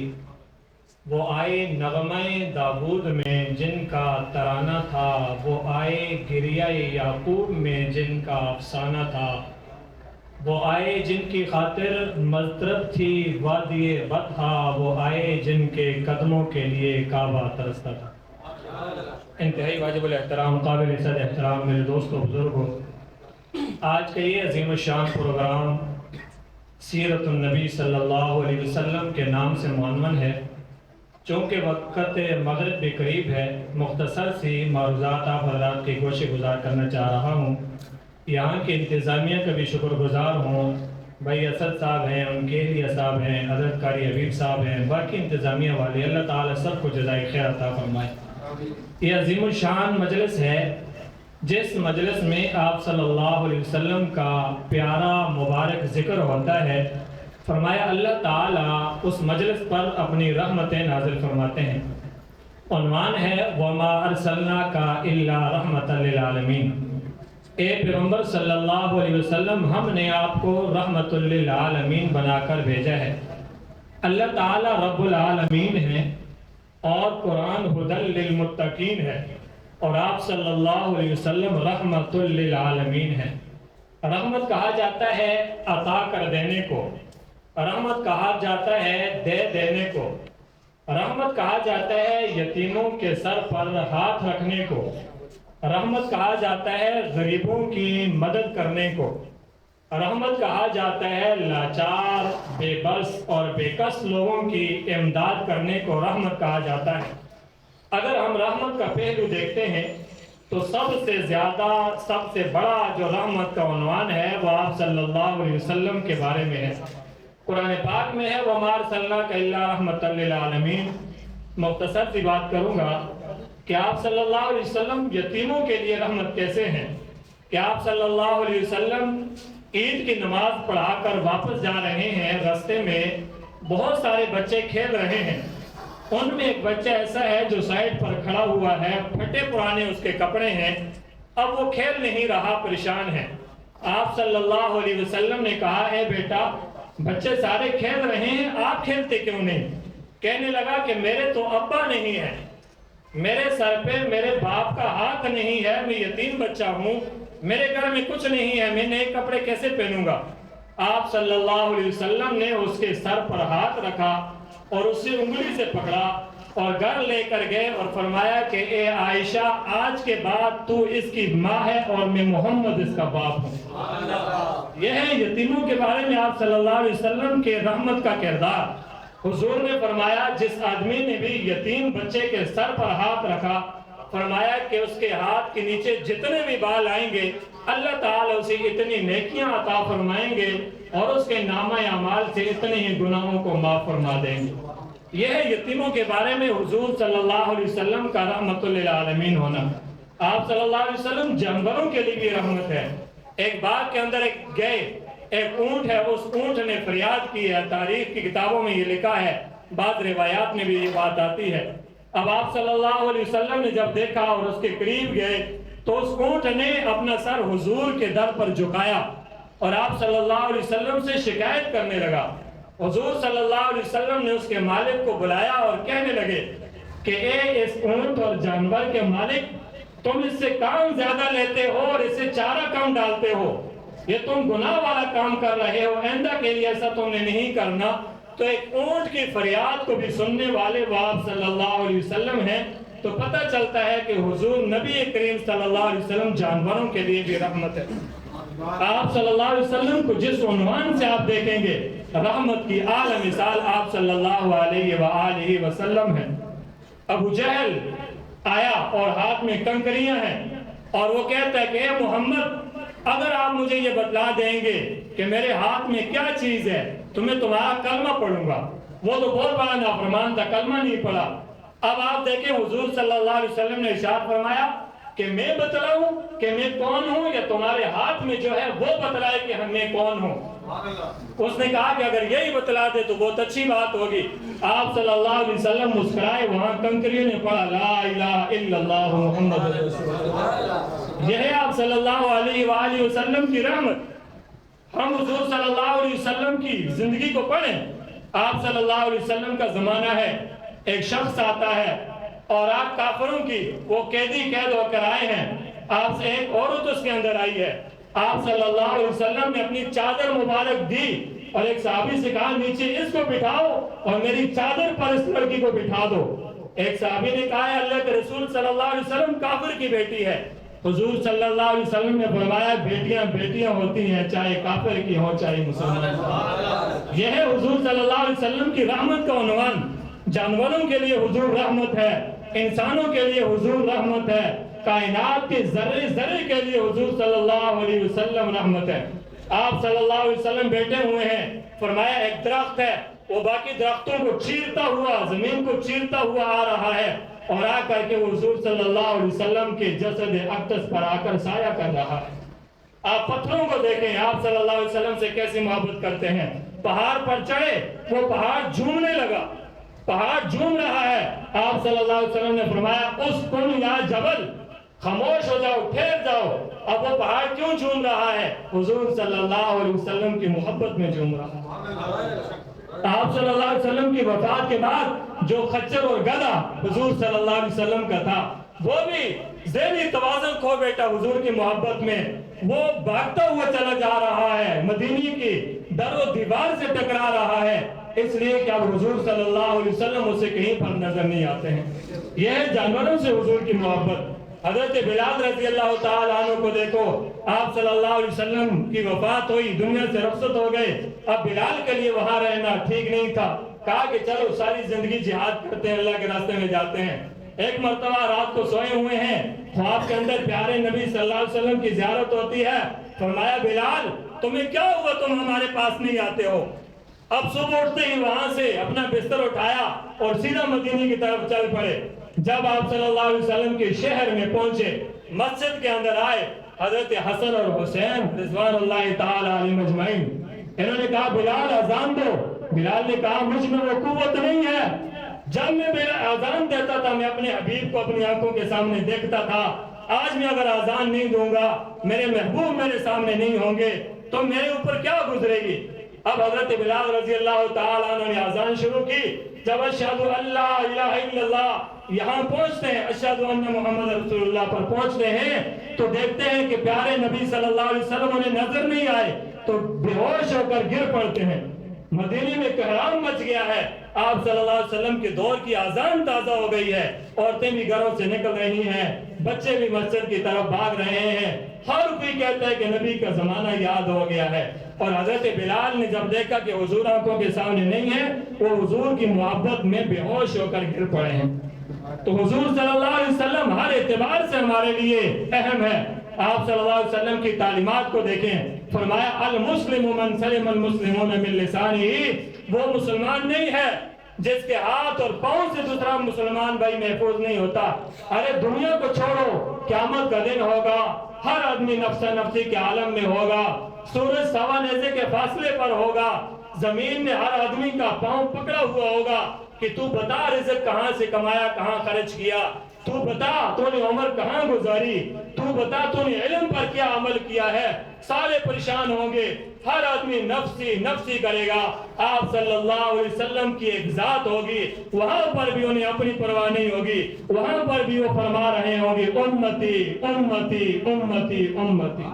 C: وہ آئے نغمہ داود میں جن کا ترانہ تھا، وہ آئے گریہ یعقوب میں جن کا افسانہ تھا، وہ آئے جن کی خاطر مضطرب تھی وادی بطحا، وہ آئے جن کے قدموں کے لیے کعبہ ترستا تھا۔ انتہائی واجب الاحترام، قابل عزت احترام میرے دوستو بزرگوں، آج کا یہ عظیم الشان پروگرام سیرت النبی صلی اللہ علیہ وسلم کے نام سے معنون ہے۔ چونکہ وقت مغرب بھی قریب ہے، مختصر سی معروضات آپ حضرات کی گوش گزار کرنا چاہ رہا ہوں۔ یہاں کی انتظامیہ کا بھی شکر گزار ہوں، بھائی اسد صاحب ہیں، ان کے لیے صاحب ہیں، حضرت قاری حبیب صاحب ہیں، باقی انتظامیہ والے، اللہ تعالیٰ سب کو جزائے خیر عطا فرمائے۔ یہ عظیم الشان مجلس ہے جس مجلس میں آپ صلی اللہ علیہ وسلم کا پیارا مبارک ذکر ہوتا ہے۔ فرمایا اللہ تعالیٰ اس مجلس پر اپنی رحمتیں نازل فرماتے ہیں۔ عنوان ہے وَمَا أَرْسَلْنَاكَ إِلَّا رَحْمَةً لِلْعَالَمِينَ، اے پیغمبر صلی اللہ علیہ وسلم، ہم نے آپ کو رحمت للعالمین بنا کر بھیجا ہے۔ اللہ تعالیٰ رب العالمین ہے اور قرآن ہدی للمتقین ہے، اور آپ صلی اللہ علیہ وسلم رحمت للعالمین ہے۔ رحمت کہا جاتا ہے عطا کر دینے کو، رحمت کہا جاتا ہے دے دینے کو، رحمت کہا جاتا ہے یتیموں کے سر پر ہاتھ رکھنے کو، رحمت کہا جاتا ہے غریبوں کی مدد کرنے کو، رحمت کہا جاتا ہے لاچار، بے بس اور بے کس لوگوں کی امداد کرنے کو رحمت کہا جاتا ہے۔ اگر ہم رحمت کا پہلو دیکھتے ہیں تو سب سے زیادہ، سب سے بڑا جو رحمت کا عنوان ہے وہ آپ صلی اللہ علیہ وسلم کے بارے میں ہے۔ قرآن پاک میں ہے وَمَا أَرْسَلْنَاكَ إِلَّا رَحْمَةً لِلْعَالَمِينَ۔ مختصر سی بات کروں گا کہ آپ صلی اللہ علیہ وسلم یتیموں کے لیے رحمت کیسے ہیں، کہ آپ صلی اللہ علیہ وسلم عید کی نماز پڑھا کر واپس جا رہے ہیں، راستے میں بہت سارے بچے کھیل رہے ہیں، ان میں ایک بچہ ایسا ہے جو سائیڈ پر کھڑا ہوا ہے، پھٹے پرانے اس کے کپڑے ہیں، اب وہ کھیل نہیں رہا، پریشان ہے۔ آپ صلی اللہ علیہ وسلم نے کہا اے بیٹا، بچے سارے کھیل رہے ہیں، آپ کھیلتے کیوں نہیں؟ کہنے لگا کہ میرے تو ابا نہیں ہے، میرے سر پہ میرے باپ کا ہاتھ نہیں ہے، میں یتیم بچہ ہوں، میرے گھر میں کچھ نہیں ہے، میں نئے کپڑے کیسے پہنوں گا؟ آپ صلی اللہ علیہ وسلم نے اس کے سر پر ہاتھ رکھا اور اسے انگلی سے پکڑا اور گھر لے کر گئے اور فرمایا کہ اے عائشہ، آج کے بعد تو اس کی ماں ہے اور میں محمد اس کا باپ ہوں۔ یہ ہے یتیموں کے بارے میں آپ صلی اللہ علیہ وسلم کے رحمت کا کردار۔ حضور نے فرمایا جس آدمی نے بھی یتیم بچے کے سر پر ہاتھ رکھا، فرمایا کہ اس کے ہاتھ کے نیچے جتنے بھی بال آئیں گے اللہ تعالیٰ اسے اتنی نیکیاں عطا فرمائیں گے اور اس کے نامہ اعمال سے اتنے ہی گناہوں کو معاف فرما دیں گے۔ یہ ہے یتیموں کے بارے میں حضور صلی اللہ علیہ وسلم کا رحمت للعالمین ہونا۔ آپ صلی اللہ علیہ وسلم جانوروں کے لیے بھی رحمت ہے۔ ایک باغ کے اندر ایک اونٹ ہے، اس اونٹ نے فریاد کی ہے، تاریخ کی کتابوں میں یہ لکھا ہے، بعض روایات میں بھی یہ بات آتی ہے۔ اب آپ صلی اللہ علیہ وسلم نے جب دیکھا اور اس کے قریب گئے تو اس اونٹ نے اپنا سر حضور کے در پر جھکایا اور آپ صلی اللہ علیہ وسلم سے شکایت کرنے لگا۔ حضور صلی اللہ علیہ وسلم نے اس کے مالک کو بلایا اور کہنے لگے کہ اے اس اونٹ اور جانور کے مالک، تم اس سے کام زیادہ لیتے ہو اور اسے چارہ کم ڈالتے ہو، یہ تم گناہ والا کام کر رہے ہو، آئندہ کے لیے ایسا تم نے نہیں کرنا۔ تو ایک اونٹ کی فریاد کو بھی سننے والے آپ صلی اللہ علیہ وسلم ہیں، تو پتہ چلتا ہے کہ حضور نبی کریم صلی اللہ علیہ وسلم جانوروں کے لیے بھی رحمت ہے۔ آپ صلی اللہ علیہ وسلم کو جس عنوان سے آپ دیکھیں گے رحمت کی اعلیٰ مثال آپ صلی اللہ علیہ وآلہ وسلم ہے۔ ابو جہل آیا اور ہاتھ میں کنکریاں ہیں اور وہ کہتا ہے کہ اے محمد، اگر آپ مجھے یہ بتلا دیں گے کہ میرے ہاتھ میں کیا چیز ہے تو میں تمہارا کلمہ پڑھوں گا۔ وہ تو بہت بڑا نافرمان تھا، کلمہ نہیں پڑھا، اب آپ دیکھیں حضور صلی اللہ علیہ وسلم نے ارشاد فرمایا کہ میں بتلاؤں کہ میں کون ہوں یا تمہارے ہاتھ میں جو ہے وہ بتلائے کہ میں کون ہوں؟ اس نے کہا کہ اگر یہی بتلا دے تو بہت اچھی بات ہوگی۔ آپ صلی اللہ علیہ وسلم مسکرائے، وہاں کنکریوں نے پڑھا لا الہ الا اللہ محمد رسول اللہ۔ یہ ہے آپ صلی اللہ علیہ وآلہ وسلم کی رحمت۔ ہم حضور صلی اللہ علیہ وسلم کی زندگی کو پڑھیں۔ آپ صلی اللہ علیہ وسلم کا زمانہ ہے، ایک شخص آتا ہے اور آپ کافروں کی وہ قید ہو کر آئے ہیں، آپ سے ایک عورت اس کے اندر آئی ہے، آپ صلی اللہ علیہ وسلم نے اپنی چادر مبارک دی اور ایک صحابی سے کہا نیچے اس کو بٹھاؤ اور میری چادر پر اس لڑکی کو بٹھا دو۔ ایک صحابی نے کہا ہے اللہ کے رسول صلی اللہ علیہ وسلم کافر کی بیٹی ہے۔ حضور صلی اللہ علیہ وسلم نے فرمایا بیٹیاں بیٹیاں ہوتی ہیں، چاہے کافر کی ہو چاہے مسلمان۔ یہ ہے حضور صلی اللہ علیہ وسلم کی رحمت کا عنوان۔ جانوروں کے لیے حضور رحمت ہے، انسانوں کے لیے حضور رحمت ہے، کائنات کے ذرے ذرے کے لیے حضور صلی اللہ علیہ وسلم رحمت ہے۔ آپ صلی اللہ علیہ وسلم بیٹھے ہوئے ہیں، فرمایا ایک درخت ہے وہ باقی درختوں کو چیرتا ہوا، زمین کو چیرتا ہوا آ رہا ہے اور آ کر کے حضور صلی اللہ علیہ وسلم کے جسد اقدس پر آ کر سایہ کر رہا ہے۔ آپ پتھروں کو دیکھیں، آپ صلی اللہ علیہ وسلم سے کیسی محبت کرتے ہیں۔ پہاڑ پر چڑھے، وہ پہاڑ جھومنے لگا، پہاڑ جھوم رہا ہے۔ آپ صلی اللہ علیہ وسلم نے فرمایا اسکن یا جبل، خاموش ہو جاؤ، ٹھہر جاؤ۔ اب وہ پہاڑ کیوں جھوم رہا ہے؟ حضور صلی اللہ علیہ وسلم کی محبت میں جھوم رہا ہے۔ آپ صلی اللہ علیہ وسلم کی وفات کے بعد جو خچر اور گدھا حضور صلی اللہ علیہ وسلم کا تھا، وہ بھی ذہنی توازن کھو بیٹا حضور کی محبت میں، وہ بھاگتا ہوا چلا جا رہا ہے، مدینے کی در و دیوار سے ٹکرا رہا ہے، اس لیے کہ اب حضور صلی اللہ علیہ وسلم اسے کہیں پر نظر نہیں آتے ہیں۔ یہ ہے جانوروں سے حضور کی محبت۔ حضرت بلال رضی اللہ تعالیٰ عنہ کو دیکھو، آپ صلی اللہ علیہ وسلم کی وفات ہوئی، دنیا سے رخصت ہو گئے، اب بلال کے لیے وہاں رہنا ٹھیک نہیں تھا، کہا کہ چلو ساری زندگی جہاد کرتے ہیں، اللہ کے راستے میں جاتے ہیں۔ ایک مرتبہ رات کو سوئے ہوئے ہیں، خواب کے اندر پیارے نبی صلی اللہ علیہ وسلم کی زیارت ہوتی ہے، فرمایا بلال تمہیں کیا ہوا، تم ہمارے پاس نہیں آتے ہو؟ اب صبح اٹھتے ہی وہاں سے اپنا بستر اٹھایا اور سیدھا مدینے کی طرف چل پڑے۔ جب آپ صلی اللہ علیہ وسلم کے شہر میں پہنچے، مسجد کے اندر آئے، حضرت حسن اور حسین رضوان اللہ تعالی علیہم اجمعین، انہوں نے کہا بلال اذان دو۔ بلال نے کہا مجھ میں وہ قوت نہیں ہے، جب میں اذان دیتا تھا میں اپنے حبیب کو اپنی آنکھوں کے سامنے دیکھتا تھا، آج میں اگر اذان نہیں دوں گا، میرے محبوب میرے سامنے نہیں ہوں گے تو میرے اوپر کیا گزرے گی؟ اب حضرت بلال رضی اللہ تعالیٰ عنہ نے اذان شروع کی۔ جب اشہدو اللہ الہ الا اللہ یہاں پہنچتے ہیں، اشہدو ان محمد رسول اللہ پر پہنچتے ہیں تو دیکھتے ہیں کہ پیارے نبی صلی اللہ علیہ وسلم انہیں نظر نہیں آئے تو بے ہوش ہو کر گر پڑتے ہیں۔ مدینے میں کہرام مچ گیا ہے، آپ صلی اللہ علیہ وسلم کے دور کی اذان تازہ ہو گئی ہے، عورتیں بھی گھروں سے نکل رہی ہیں، بچے بھی مسجد کی طرف بھاگ رہے ہیں، ہر کوئی کہتا ہے کہ نبی کا زمانہ یاد ہو گیا ہے۔ اور حضرت بلال نے جب دیکھا کہ حضور آنکھوں کے سامنے نہیں ہے، وہ حضور کی محبت میں بے ہوش ہو کر گر پڑے ہیں۔ تو حضور صلی اللہ علیہ وسلم ہر اعتبار سے ہمارے لیے اہم ہے۔ آپ صلی اللہ علیہ وسلم کی تعلیمات کو دیکھیں، فرمایا المسلم من سلم المسلمون من لسانہ، وہ مسلمان نہیں ہے جس کے ہاتھ اور پاؤں سے دوسرا مسلمان بھائی محفوظ نہیں ہوتا۔ ارے دنیا کو چھوڑو، قیامت کا دن ہوگا، ہر آدمی نفس نفسی کے عالم میں ہوگا، سورج سوا نیزے کے فاصلے پر ہوگا، زمین میں ہر آدمی کا پاؤں پکڑا ہوا ہوگا کہ تو بتا رزق کہاں سے کمایا، کہاں خرچ کیا، تو بتا تو نے عمر کہاں گزاری، تو بتا تو نے علم پر کیا عمل کیا ہے۔ سارے پریشان ہوں گے، ہر آدمی نفسی نفسی کرے گا۔ آپ صلی اللہ علیہ وسلم کی ایک ذات ہوگی، وہاں پر بھی انہیں اپنی پرواہ نہیں ہوگی، وہاں پر بھی وہ فرما رہے ہوں گے امتی امتی امتی امتی۔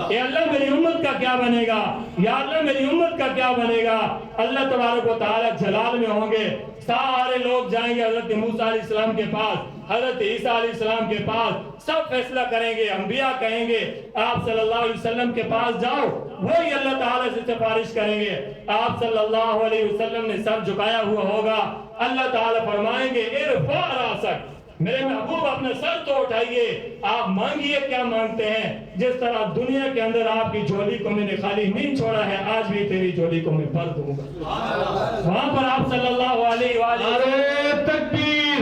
C: اے اللہ میری امت کا کیا بنے گا، یا اللہ میری امت کا کیا بنے گا؟ اللہ تبارک و تعالی جلال میں ہوں گے، سارے لوگ جائیں گے حضرت موسیٰ علیہ السلام کے پاس، حضرت عیسیٰ علیہ السلام کے پاس، سب فیصلہ کریں گے، انبیاء کہیں گے آپ صلی اللہ علیہ وسلم کے پاس جاؤ، وہی اللہ تعالیٰ سے سفارش کریں گے۔ آپ صلی اللہ علیہ وسلم نے سر جھکایا ہوا ہوگا، اللہ تعالیٰ فرمائیں گے ارفع راسک، میرے محبوب اپنا سر تو اٹھائیے، آپ مانگیے کیا مانگتے ہیں۔ جس طرح دنیا کے اندر آپ کی جھولی کو میں نے خالی نہیں چھوڑا ہے، آج بھی تیری جھولی کو میں بھر دوں گا۔ وہاں پر آپ صلی اللہ علیہ وآلہ
A: نعرہ تکبیر،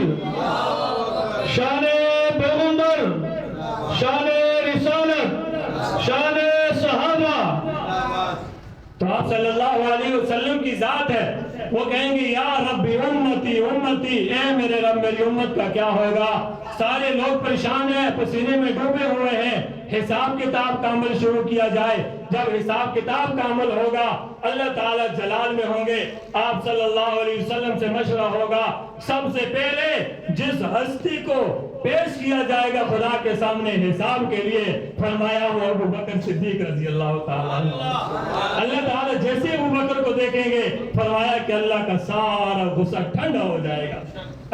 C: آپ صلی اللہ علیہ وسلم کی ذات ہے. وہ کہیں گے یا ربی امتی امتی، اے میرے رب میری امت کا کیا ہوگا؟ سارے لوگ پریشان ہیں، پسینے میں ڈوبے ہوئے ہیں. حساب کتاب کا عمل شروع کیا جائے. جب حساب کتاب کا عمل ہوگا اللہ تعالیٰ جلال میں ہوں گے. آپ صلی اللہ علیہ وسلم سے مشورہ ہوگا. سب سے پہلے جس ہستی کو پیش کیا جائے گا خدا کے سامنے حساب کے لیے، فرمایا وہ ابو بکر صدیق رضی اللہ تعالیٰ عنہ. اللہ تعالیٰ جیسے ابو بکر کو دیکھیں گے فرمایا کہ اللہ کا سارا غصہ ٹھنڈا ہو جائے گا.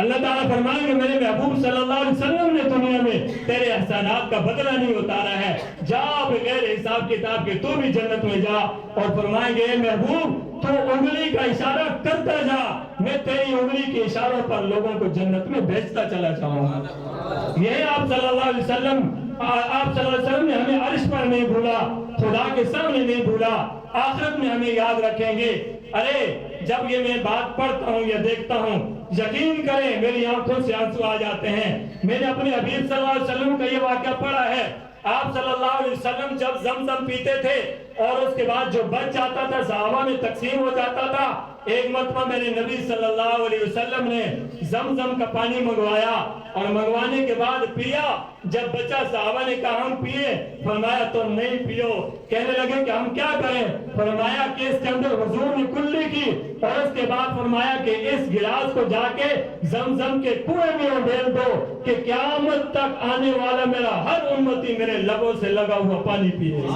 C: اللہ تعالیٰ فرمائیں گے میرے محبوب صلی اللہ علیہ وسلم نے دنیا میں تیرے احسانات کا بدلہ نہیں اتارا ہے، جا بغیر حساب کتاب کے تو بھی جنت میں جا. اور فرمائیں گے اے محبوب تو انگلی کا اشارہ کرتا جا، میں تیری انگلی کے اشاروں پر لوگوں کو جنت میں بھیجتا چلا جاؤں گا. یہ آپ صلی اللہ علیہ وسلم نے ہمیں عرش پر نہیں بھولا، خدا کے سامنے نہیں بھولا، آخرت میں ہمیں یاد رکھیں گے. ارے جب یہ میں بات پڑھتا ہوں یا دیکھتا ہوں یقین کریں میری آنکھوں سے آنسو آ جاتے ہیں. میں نے اپنے حبیب صلی اللہ علیہ وسلم کا یہ واقعہ پڑھا ہے. آپ صلی اللہ علیہ وسلم جب زمزم پیتے تھے اور اس کے بعد جو بچ جاتا تھا صحابہ میں تقسیم ہو جاتا تھا. ایک مرتبہ میرے نبی صلی اللہ علیہ وسلم نے زمزم کا پانی منگوایا اور منگوانے کے بعد پیا. جب بچہ صحابہ نے کہا ہم پیے، فرمایا تم نہیں پیو. کہنے لگے کہ ہم کیا کریں؟ فرمایا کہ اس کے اندر حضور نے کلی کی اور اس کے بعد فرمایا کہ اس گلاس کو جا کے زمزم کے کنویں میں ڈال دو کہ قیامت تک آنے والا میرا ہر امتی میرے لبوں سے لگا ہوا پانی پیے.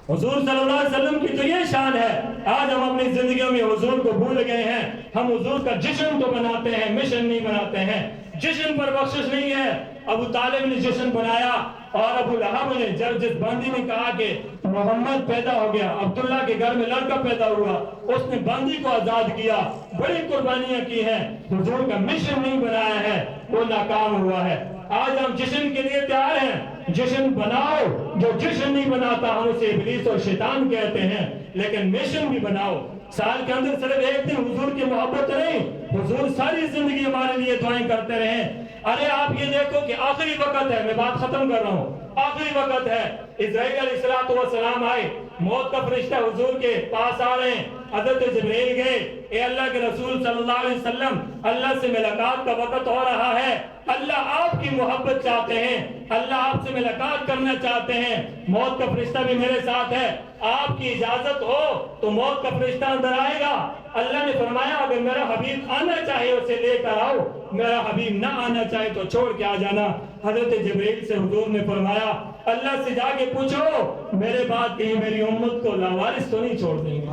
C: حضور صلی اللہ علیہ وسلم کی تو یہ شان ہے. آج ہم اپنی زندگیوں میں حضور کو بھول گئے ہیں. ہم حضور کا جشن تو بناتے ہیں، مشن نہیں بناتے ہیں. جشن پر بخشش نہیں ہے. ابو طالب نے جشن بنایا اور ابو لہب نے جس باندی نے کہا کہ محمد پیدا ہو گیا، عبداللہ کے گھر میں لڑکا پیدا ہوا، اس نے باندی کو آزاد کیا، بڑی قربانیاں کی ہیں. حضور کا مشن نہیں بنایا ہے، وہ ناکام ہوا ہے. آج ہم جشن کے لیے تیار ہیں. جشن بناؤ. جو جشن نہیں بناتا ہم اسے ابلیس اور شیطان کہتے ہیں. لیکن مشن بھی بناؤ. سال کے اندر صرف ایک دن حضور کی محبت نہیں، حضور ساری زندگی ہمارے لیے دعائیں کرتے رہیں. ارے آپ یہ دیکھو کہ آخری وقت ہے، میں بات ختم کر رہا ہوں، آخری وقت ہے. اسرائیل علیہ السلام آئے، موت کا فرشتہ حضور کے پاس آ رہے ہیں. حضرت جبرائیل گئے، اے اللہ کے رسول صلی اللہ علیہ وسلم اللہ سے ملاقات کا وقت ہو رہا ہے، اللہ آپ کی محبت چاہتے ہیں، اللہ آپ سے ملاقات کرنا چاہتے ہیں. موت کا فرشتہ بھی میرے ساتھ ہے، آپ کی اجازت ہو تو موت کا فرشتہ اندر آئے گا. اللہ نے فرمایا اگر میرا حبیب آنا چاہے اسے لے کر آؤ، میرا حبیب نہ آنا چاہے تو چھوڑ کے آ جانا. حضرت جبرائیل سے حضور نے فرمایا اللہ سے جا کے پوچھو میرے بعد کہیں میری امت کو لاوارث تو نہیں چھوڑ دیں گے.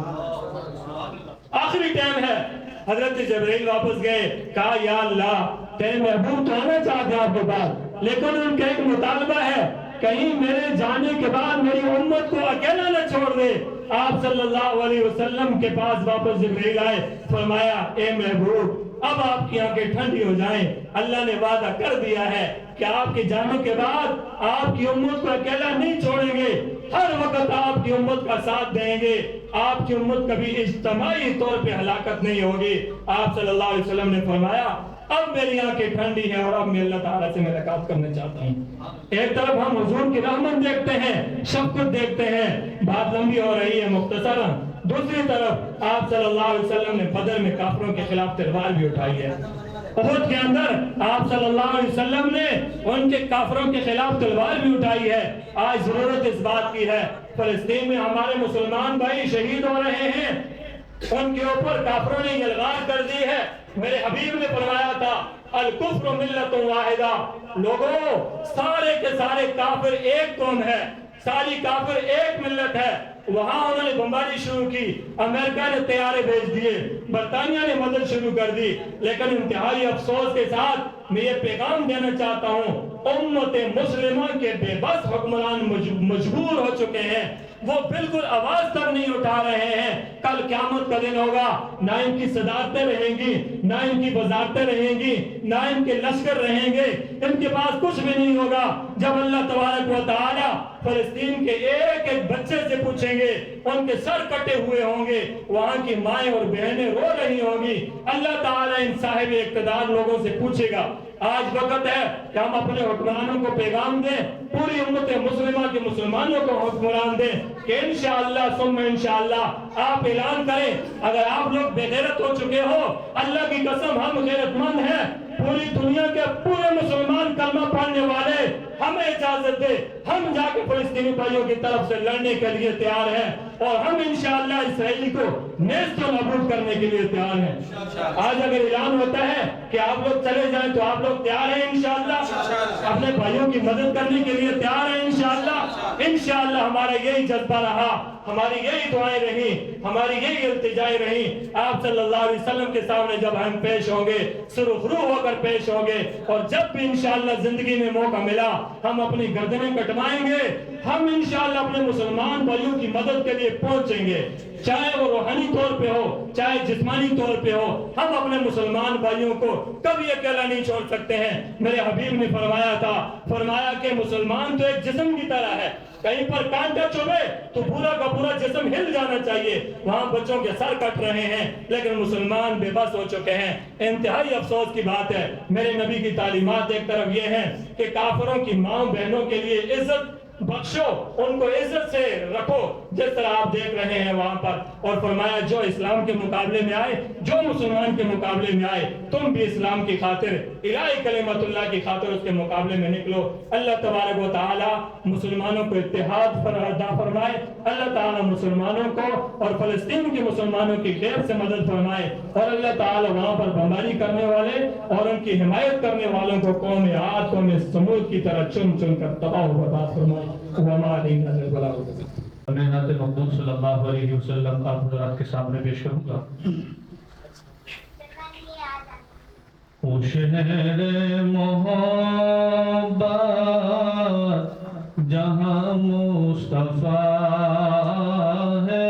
C: آخری ٹائم ہے. حضرت جبرائیل واپس گئے، کہا یا اللہ تیرے محبوب تو آنا چاہتے ہیں آپ کے بعد، لیکن ان کا ایک مطالبہ ہے کہیں میرے جانے کے بعد میری امت کو اکیلا نہ چھوڑ دے. آپ صلی اللہ علیہ وسلم کے پاس واپس جبرائیل آئے، فرمایا اے محبوب اب آپ کی آنکھیں ٹھنڈی ہو جائیں. اللہ نے وعدہ کر دیا ہے کہ آپ کے جانے کے بعد آپ کی امت کو اکیلا نہیں چھوڑیں گے، ہر وقت آپ کی امت کا ساتھ دیں گے. آپ کی امت کبھی اجتماعی طور پہ ہلاکت نہیں ہوگی. آپ صلی اللہ علیہ وسلم نے فرمایا اب میری آنکھیں ٹھنڈی ہیں اور اب میں اللہ تعالیٰ سے ملاقات کرنا چاہتا ہوں. ایک طرف ہم حضور کی رحمت دیکھتے ہیں، شفقت دیکھتے ہیں، بات لمبی ہو رہی ہے مختصرا. دوسری طرف آپ صلی اللہ علیہ وسلم نے بدر میں کافروں کے خلاف تلوار بھی اٹھائی ہے. احد کے اندر آپ صلی اللہ علیہ وسلم نے ان کے کافروں کے خلاف تلوار بھی اٹھائی ہے. آج ضرورت اس بات کی ہے فلسطین میں ہمارے مسلمان بھائی شہید ہو رہے ہیں، ان کے اوپر کافروں نے یلغار کر دی ہے. میرے حبیب نے فرمایا تھا الکفر ملت واحدہ، لوگوں سارے کے سارے کافر ایک قوم ہے، ساری کافر ایک ملت ہے. وہاں انہوں نے بمباری شروع کی، امریکہ نے طیارے بھیج دیے، برطانیہ نے مدد شروع کر دی. لیکن انتہائی افسوس کے ساتھ میں یہ پیغام دینا چاہتا ہوں امت مسلمہ کے بے بس حکمران مجبور ہو چکے ہیں، وہ بالکل آواز تک نہیں اٹھا رہے ہیں. کل قیامت کا دن ہوگا، نہ ان کی صدارتیں رہیں گی، نہ ان کی وزارتیں رہیں گی، نہ ان کے لشکر رہیں گے، ان کے پاس کچھ بھی نہیں ہوگا. جب اللہ تبارک و تعالی فلسطین کے ایک ایک بچے سے پوچھیں گے، ان کے سر کٹے ہوئے ہوں گے، وہاں کی مائیں اور بہنیں رو رہی ہوں گی. اللہ تعالی ان صاحب اقتدار لوگوں سے پوچھے گا. آج وقت ہے کہ ہم اپنے حکمرانوں کو پیغام دیں پوری امت مسلمہ کے مسلمانوں کو حکمران دیں کہ انشاءاللہ ثم انشاءاللہ آپ اعلان کریں اگر آپ لوگ بے غیرت ہو چکے ہو اللہ کی قسم ہم غیرت مند ہیں پوری دنیا کے پورے مسلمان کلمہ پڑھنے والے ہمیں اجازت دے ہم جا کے فلسطینی بھائیوں کی طرف سے لڑنے کے لیے تیار ہیں اور ہم انشاءاللہ اسرائیل کو نیست و نابود کرنے کے لیے تیار ہیں آج اگر اعلان ہوتا ہے کہ آپ لوگ چلے جائیں تو آپ لوگ تیار ہیں انشاءاللہ اپنے بھائیوں کی مدد کرنے کے لیے تیار ہیں انشاءاللہ ہمارا یہی جذبہ رہا ہماری یہی دعائیں رہی ہماری یہی التجائیں رہی آپ صلی اللہ علیہ وسلم کے سامنے جب ہم پیش ہوں گے سرخرو ہو کر پیش ہوں گے اور جب بھی انشاءاللہ زندگی میں موقع ملا ہم اپنی گردنیں کٹوائیں گے ہم انشاءاللہ اپنے مسلمان بھائیوں کی مدد کے لیے پہنچیں گے چاہے وہ روحانی طور پہ ہو چاہے جسمانی طور پہ ہو ہم اپنے مسلمان بھائیوں کو کبھی اکیلا نہیں چھوڑ سکتے ہیں میرے حبیب نے فرمایا کہ مسلمان تو ایک جسم کی طرح ہے کہیں پر کانٹا چبھے تو پورا کا پورا جسم ہل جانا چاہیے وہاں بچوں کے سر کٹ رہے ہیں لیکن مسلمان بے بس ہو چکے ہیں انتہائی افسوس کی بات ہے میرے نبی کی تعلیمات ایک طرف یہ ہیں کہ کافروں کی ماں بہنوں کے لیے عزت بخشو ان کو عزت سے رکھو جس طرح آپ دیکھ رہے ہیں وہاں پر اور فرمایا جو اسلام کے مقابلے میں آئے جو مسلمان کے مقابلے میں آئے تم بھی اسلام کی خاطر الہی کلمت اللہ کی خاطر اس کے مقابلے میں نکلو اللہ تبارک و تعالی مسلمانوں کو اتحاد عطا فرمائے اللہ تعالی مسلمانوں کو اور فلسطین کے مسلمانوں کی غیر سے مدد فرمائے اور اللہ تعالی وہاں پر بمباری کرنے والے اور ان کی حمایت کرنے والوں کو قوم عاد قوم ثمود کی طرح چن چن کر تباہ و برباد فرمائے وما علینا الا البلاغ
B: میں نعت مقبول صلی اللہ علیہ وسلم آپ حضرات کے سامنے پیش کروں گا وہ شہر محبت جہاں مصطفیٰ ہے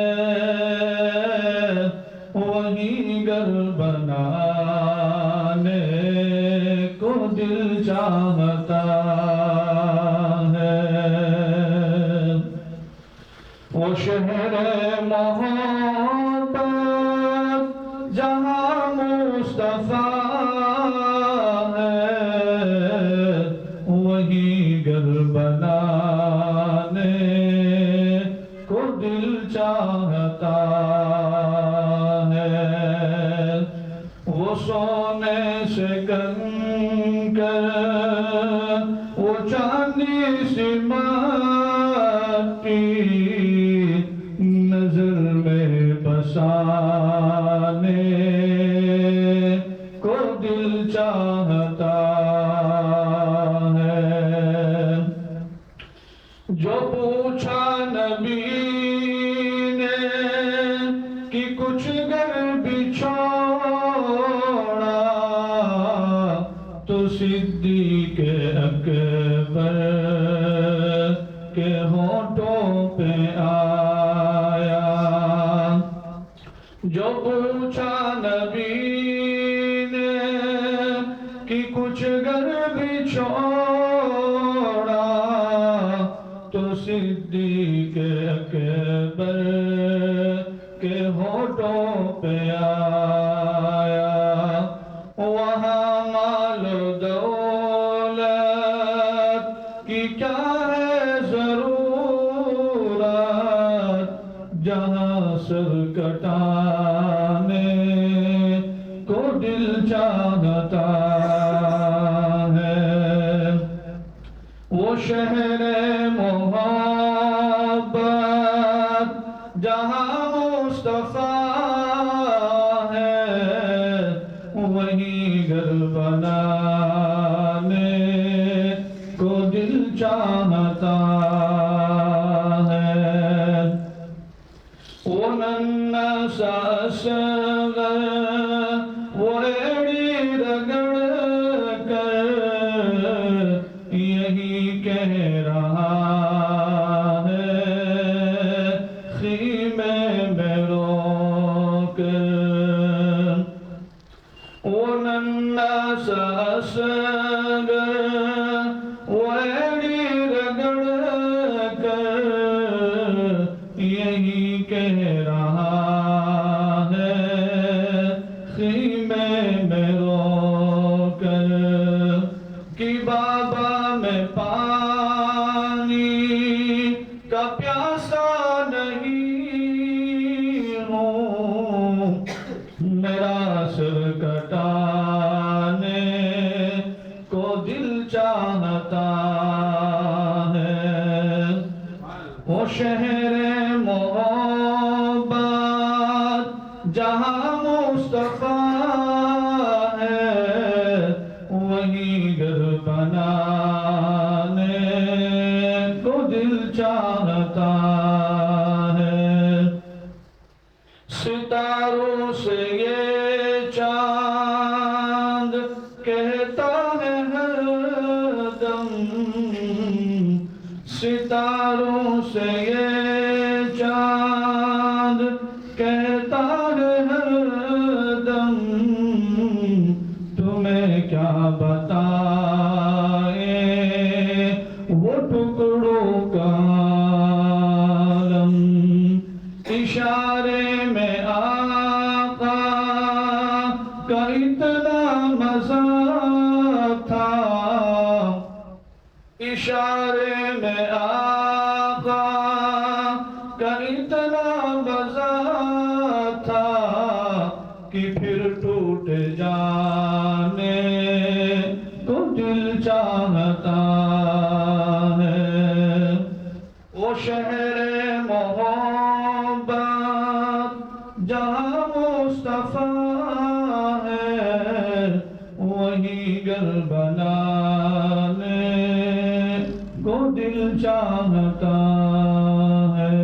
B: وہی گھر بنانے کو دل چاہتا ہے وہ شہر محبت جہاں مصطفیٰ ہے وہی گھر بنانے کو دل چاہتا ہے وہ سونے سے کنکر وہ چاندی سے مٹی نظر میں بسانے کو دل چاہتا ہے جو پوچھا نبی نے کہ کچھ گھر بھی چھوڑا تو صدیق اکبر کے ہونٹوں پہ آیا جو پوچھا نبی نے کہ کچھ گھر بھی چھوڑا تو صدیق اکبر کے ہونٹوں پہ آیا وہاں مال و دولت کی کیا ہے ضرورت جہاں سر کٹانے کو دل چاہتا ہے وہ شہر محبت جہاں مصطفیٰ ہے وہی گھر بنانے کو دل چاہتا ہے وہ ننھا سا اصغر وہ ایڑی رگڑ کر یہی کہہ رہا ہے خیمے میں رو کر وہ ننھا سا اصغر وہ ایڑی رگڑ کر یہی کہہ رہا ہے خیمے میں رو کر کہ بابا میں پانی چاہتا ہے وہ شہر محبت جہاں مصطفیٰ ہے وہی گھر بنانے کو دل چاہتا ہے ستاروں سے یہ چاند کہتا ہے ہر دم ستاروں سے یہ چاند کہتا ہے ہر دم تمہیں کیا بتائے وہ ٹکڑوں کا عالم اشارے میں آقا کا اتنا مزہ تھا اشارے میں آقا کا اتنا مزہ تھا کہ پھر ٹوٹ جانے کو دل چاہتا ہے وہ شہر محبت جہاں مصطفیٰ ہے وہی گھر بنانے کو دل چاہتا ہے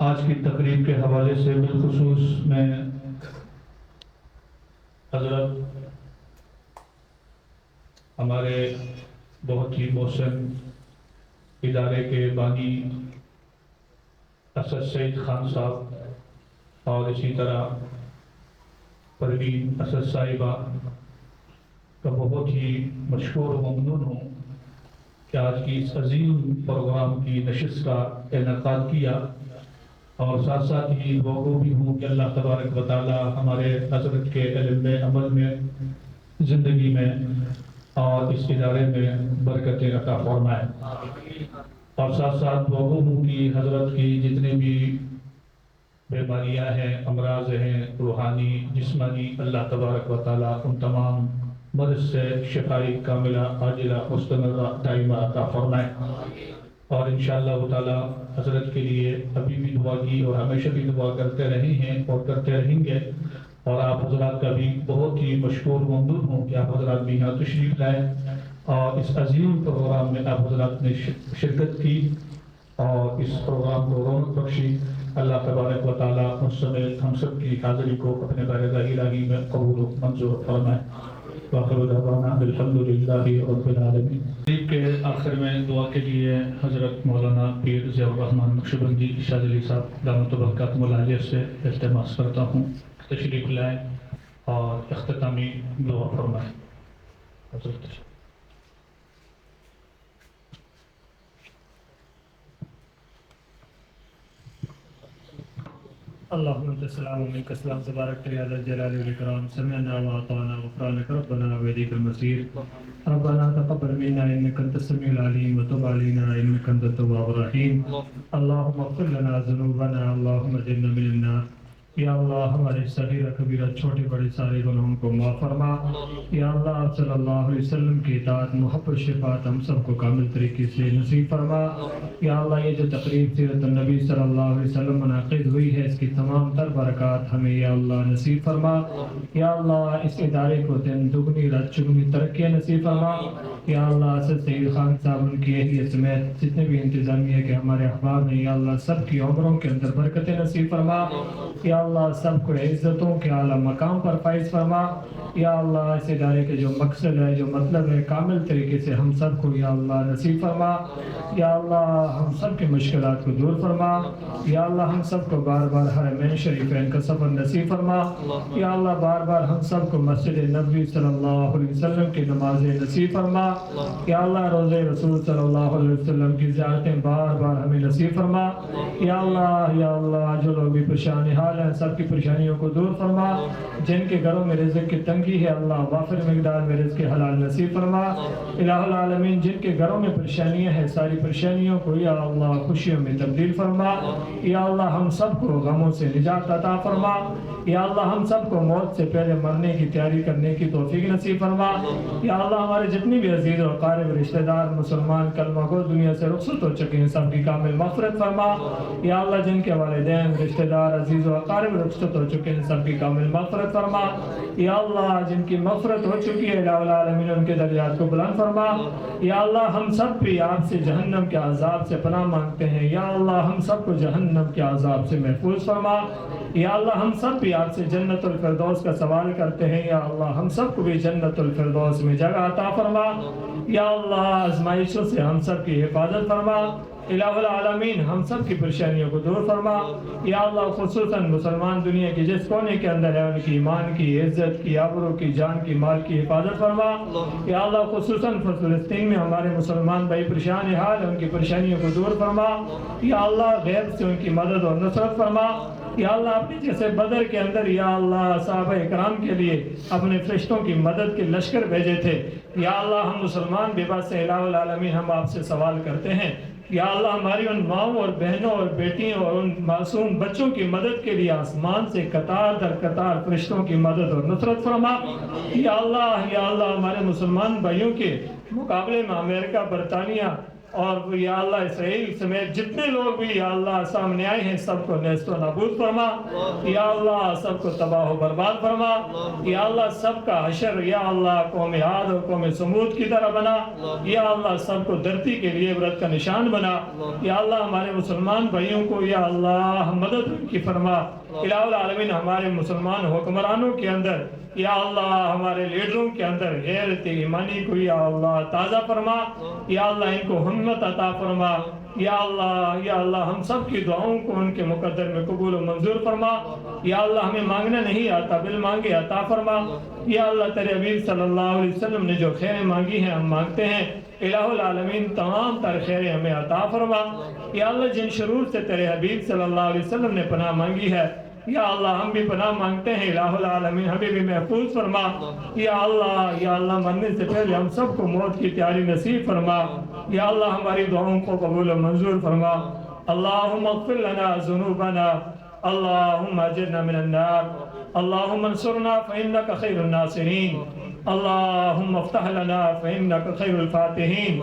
B: آج کی تقریب کے حوالے سے بالخصوص میں حضرت ہمارے بہت ہی محسن ادارے کے بانی اسد سعید خان صاحب اور اسی طرح پروین اسد صاحبہ کا بہت ہی مشکور و ممنون ہوں کہ آج کی اس عظیم پروگرام کی نشست کا انعقاد کیا اور ساتھ ساتھ ہی وہ بھی ہوں کہ اللہ تبارک و تعالی ہمارے حضرت کے علم میں عمل میں زندگی میں اور اس ادارے میں برکت عطا فرمائے اور ساتھ ساتھ وہ ہوں کہ حضرت کی جتنے بھی بیماریاں ہیں امراض ہیں روحانی جسمانی اللہ تبارک و تعالی ان تمام مرض سے شفائی کاملہ عاجلہ مستمرہ دائمہ عطا فرمائے اور انشاءاللہ تعالی حضرت کے لیے ابھی بھی دعا کی اور ہمیشہ بھی دعا کرتے رہے ہیں اور کرتے رہیں گے اور آپ حضرات کا بھی بہت ہی مشکور ممنون ہوں کہ آپ حضرات بھی یہاں تشریف لائے اور اس عظیم پروگرام میں آپ حضرات نے شرکت کی اور اس پروگرام کو رونق بخشی اللہ تبارک و تعالیٰ مجھ سمیت ہم سب کی حاضری کو اپنے بارگاہ الہی میں قبول و منظور فرمائے وآخر دعوانا الحمدللہ رب العالمین تقریب کے آخر میں دعا کے لیے حضرت مولانا پیر ضیاء الرحمن نقشبندی شاذ علی صاحب دامت برکاتہم العالیہ سے التماس کرتا ہوں تشریف لائیں اور اختتامی دعا فرمائیں حضرت
C: اللهم انت السلام ومنك السلام تبارك يا ذا الجلال والاكرام سمعنا واطعنا غفرانك ربنا واليك المصير ربنا تقبل منا انك انت السميع العليم وتب علينا انك انت التواب الرحيم اللهم اغفر لنا ذنوبنا اللهم اجرنا من النار یا اللہ ہمارے صغیرہ کبیرہ چھوٹے بڑے سارے گناہوں کو معاف فرما یا اللہ آپ صلی اللہ علیہ وسلم کی اطاعت محبت شفاعت ہم سب کو کامل طریقے سے نصیب فرما یا اللہ یہ جو تقریب سیرت النبی صلی اللہ علیہ وسلم منعقد ہوئی ہے اس کی تمام تر برکات ہمیں یا اللہ نصیب فرما یا اللہ اس ادارے کو دن دگنی رات چگنی ترقی نصیب فرما یا اللہ اسد سعید خان صاحب ان کی اہلیت سمیت جتنے بھی انتظامیہ کے ہمارے احباب ہیں یا اللہ سب کی عمروں کے اندر برکت نصیب فرما یا اللہ سب کو عزتوں کے اعلیٰ مقام پر فائز فرما یا اللہ اس ادارے کے جو مقصد ہے جو مطلب ہے کامل طریقے سے ہم سب کو یا اللہ نصیب فرما یا اللہ ہم سب کے مشکلات کو دور فرما یا اللہ ہم سب کو بار بار حرمین شریفین کا سفر نصیب فرما یا اللہ بار بار ہم سب کو مسجد نبوی صلی اللہ علیہ وسلم کی نمازیں نصیب فرما یا اللہ روضہ رسول صلی اللہ علیہ وسلم کی زیارتیں بار بار ہمیں نصیب فرما یا اللہ جو لوگ بھی پریشان حال ہیں ان سب کی پریشانیوں کو دور فرما. جن کے گھروں میں رزق کی تنگی ہے اللہ وافر مقدار میں رزق حلال نصیب فرما. الہ العالمین جن کے گھروں میں پریشانیاں ہیں ساری پریشانیوں کو یا اللہ خوشیوں میں تبدیل فرما. یا اللہ ہم سب کو غموں سے نجات عطا فرما. یا اللہ ہم سب کو موت سے پہلے مرنے کی تیاری کرنے کی توفیق نصیب فرما. یا اللہ ہمارے جتنی بھی عزیز و اقارب رشتہ دار مسلمان کلمہ گو دنیا سے رخصت ہو چکے ہیں سب کی کامل مغفرت فرما. یا اللہ جن کے والدین رشتہ دار عزیز و اقارب رخصت ہو چکے ہیں سب کی کامل مغفرت فرما. یا اللہ جن کی مغفرت ہو چکی ہے الہ العالمین ان کے درجات کو بلند فرما. یا اللہ ہم سب بھی آپ سے جہنم کے عذاب سے پناہ مانگتے ہیں. یا اللہ ہم سب کو جہنم کے عذاب سے محفوظ فرما. یا اللہ ہم سب بھی آپ سے جنت الفردوس کا سوال کرتے ہیں. یا اللہ ہم سب کو بھی جنت الفردوس میں جگہ عطا فرما. یا اللہ آزمائشوں سے ہم سب کی حفاظت فرما. الہ العالمین ہم سب کی پریشانیوں کو دور فرما. یا اللہ خصوصاً مسلمان دنیا کے جس کونے کے اندر ہے ان کی ایمان کی عزت کی آبرو کی جان کی مال کی حفاظت فرما. یا اللہ خصوصاً فلسطین میں ہمارے مسلمان بھائی پریشان حال ہیں ان کی پریشانیوں کو دور فرما. یا اللہ غیب سے ان کی مدد اور نصرت فرما. یا اللہ اپنے جیسے بدر کے اندر یا اللہ صحابہ اکرام کے لیے اپنے فرشتوں کی مدد کے لشکر بھیجے تھے. یا اللہ ہم مسلمان بے بس سے الہ العالمین ہم آپ سے سوال کرتے ہیں. یا اللہ ہماری ان ماؤں اور بہنوں اور بیٹیوں اور ان معصوم بچوں کی مدد کے لیے آسمان سے قطار در قطار فرشتوں کی مدد اور نصرت فرما. یا اللہ ہمارے مسلمان بھائیوں کے مقابلے میں امریکہ برطانیہ اور یا اللہ اسرائیل سمیت جتنے لوگ بھی یا اللہ سامنے آئے ہیں سب کو نیست و نابود فرما. یا اللہ سب کو تباہ و برباد فرما. یا اللہ سب کا حشر یا اللہ قوم عاد اور قوم سمود کی طرح بنا. یا اللہ سب کو دھرتی کے لیے عبرت کا نشان بنا. یا اللہ ہمارے مسلمان بھائیوں کو یا اللہ مدد کی فرما. الہ العالمین ہمارے مسلمان حکمرانوں کے اندر یا اللہ ہمارے لیڈروں کے اندر غیرت ایمانی کو یا اللہ تازہ فرما. یا اللہ ان کو ہمت عطا فرما. یا اللہ ہم سب کی دعاؤں کو ان کے مقدر میں قبول و منظور فرما. یا اللہ ہمیں مانگنا نہیں آتا بل مانگے عطا فرما. یا اللہ تیرے حبیب صلی اللہ علیہ وسلم نے جو خیریں مانگی ہیں ہم مانگتے ہیں. الہ العالمین تمام تر خیریں ہمیں عطا فرما. یا اللہ جن شرور سے تیرے حبیب صلی اللہ علیہ وسلم نے پناہ مانگی ہے یا اللہ ہم بھی پناہ مانگتے ہیں. الہ العالمین ہمیں بھی محفوظ فرما. یا اللہ مرنے سے پہلے ہم سب کو موت کی تیاری نصیب فرما. یا اللہ ہماری دعاؤں کو قبول و منظور فرما. اللہم اغفر لنا ذنوبنا. اللہم اجرنا من النار. اللہم انصرنا فإنک خیر الناصرین. اللہم افتح لنا فإنک خیر الفاتحین.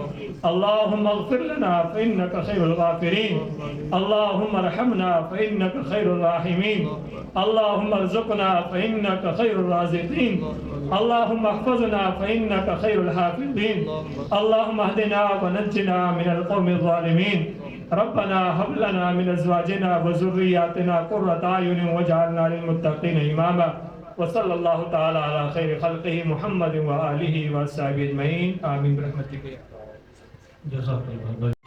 C: اللہم اغفر لنا فإنک خیر الغافرین. اللہم ارحمنا فإنک خیر الراحمین. اللہم ارزقنا فإنک خیر الرازقین. اللہم احفظنا فإنک خیر الحافظین. اللہم اہدنا ونجنا من القوم الظالمین. ربنا هب لنا من ازواجنا وذرياتنا قرة اعين واجعلنا للمتقين اماما. وصلی اللہ تعالی علی خیر خلقہ محمد وآلہ وصحبہ اجمعین. آمین برحمتک.
B: جزاک اللہ.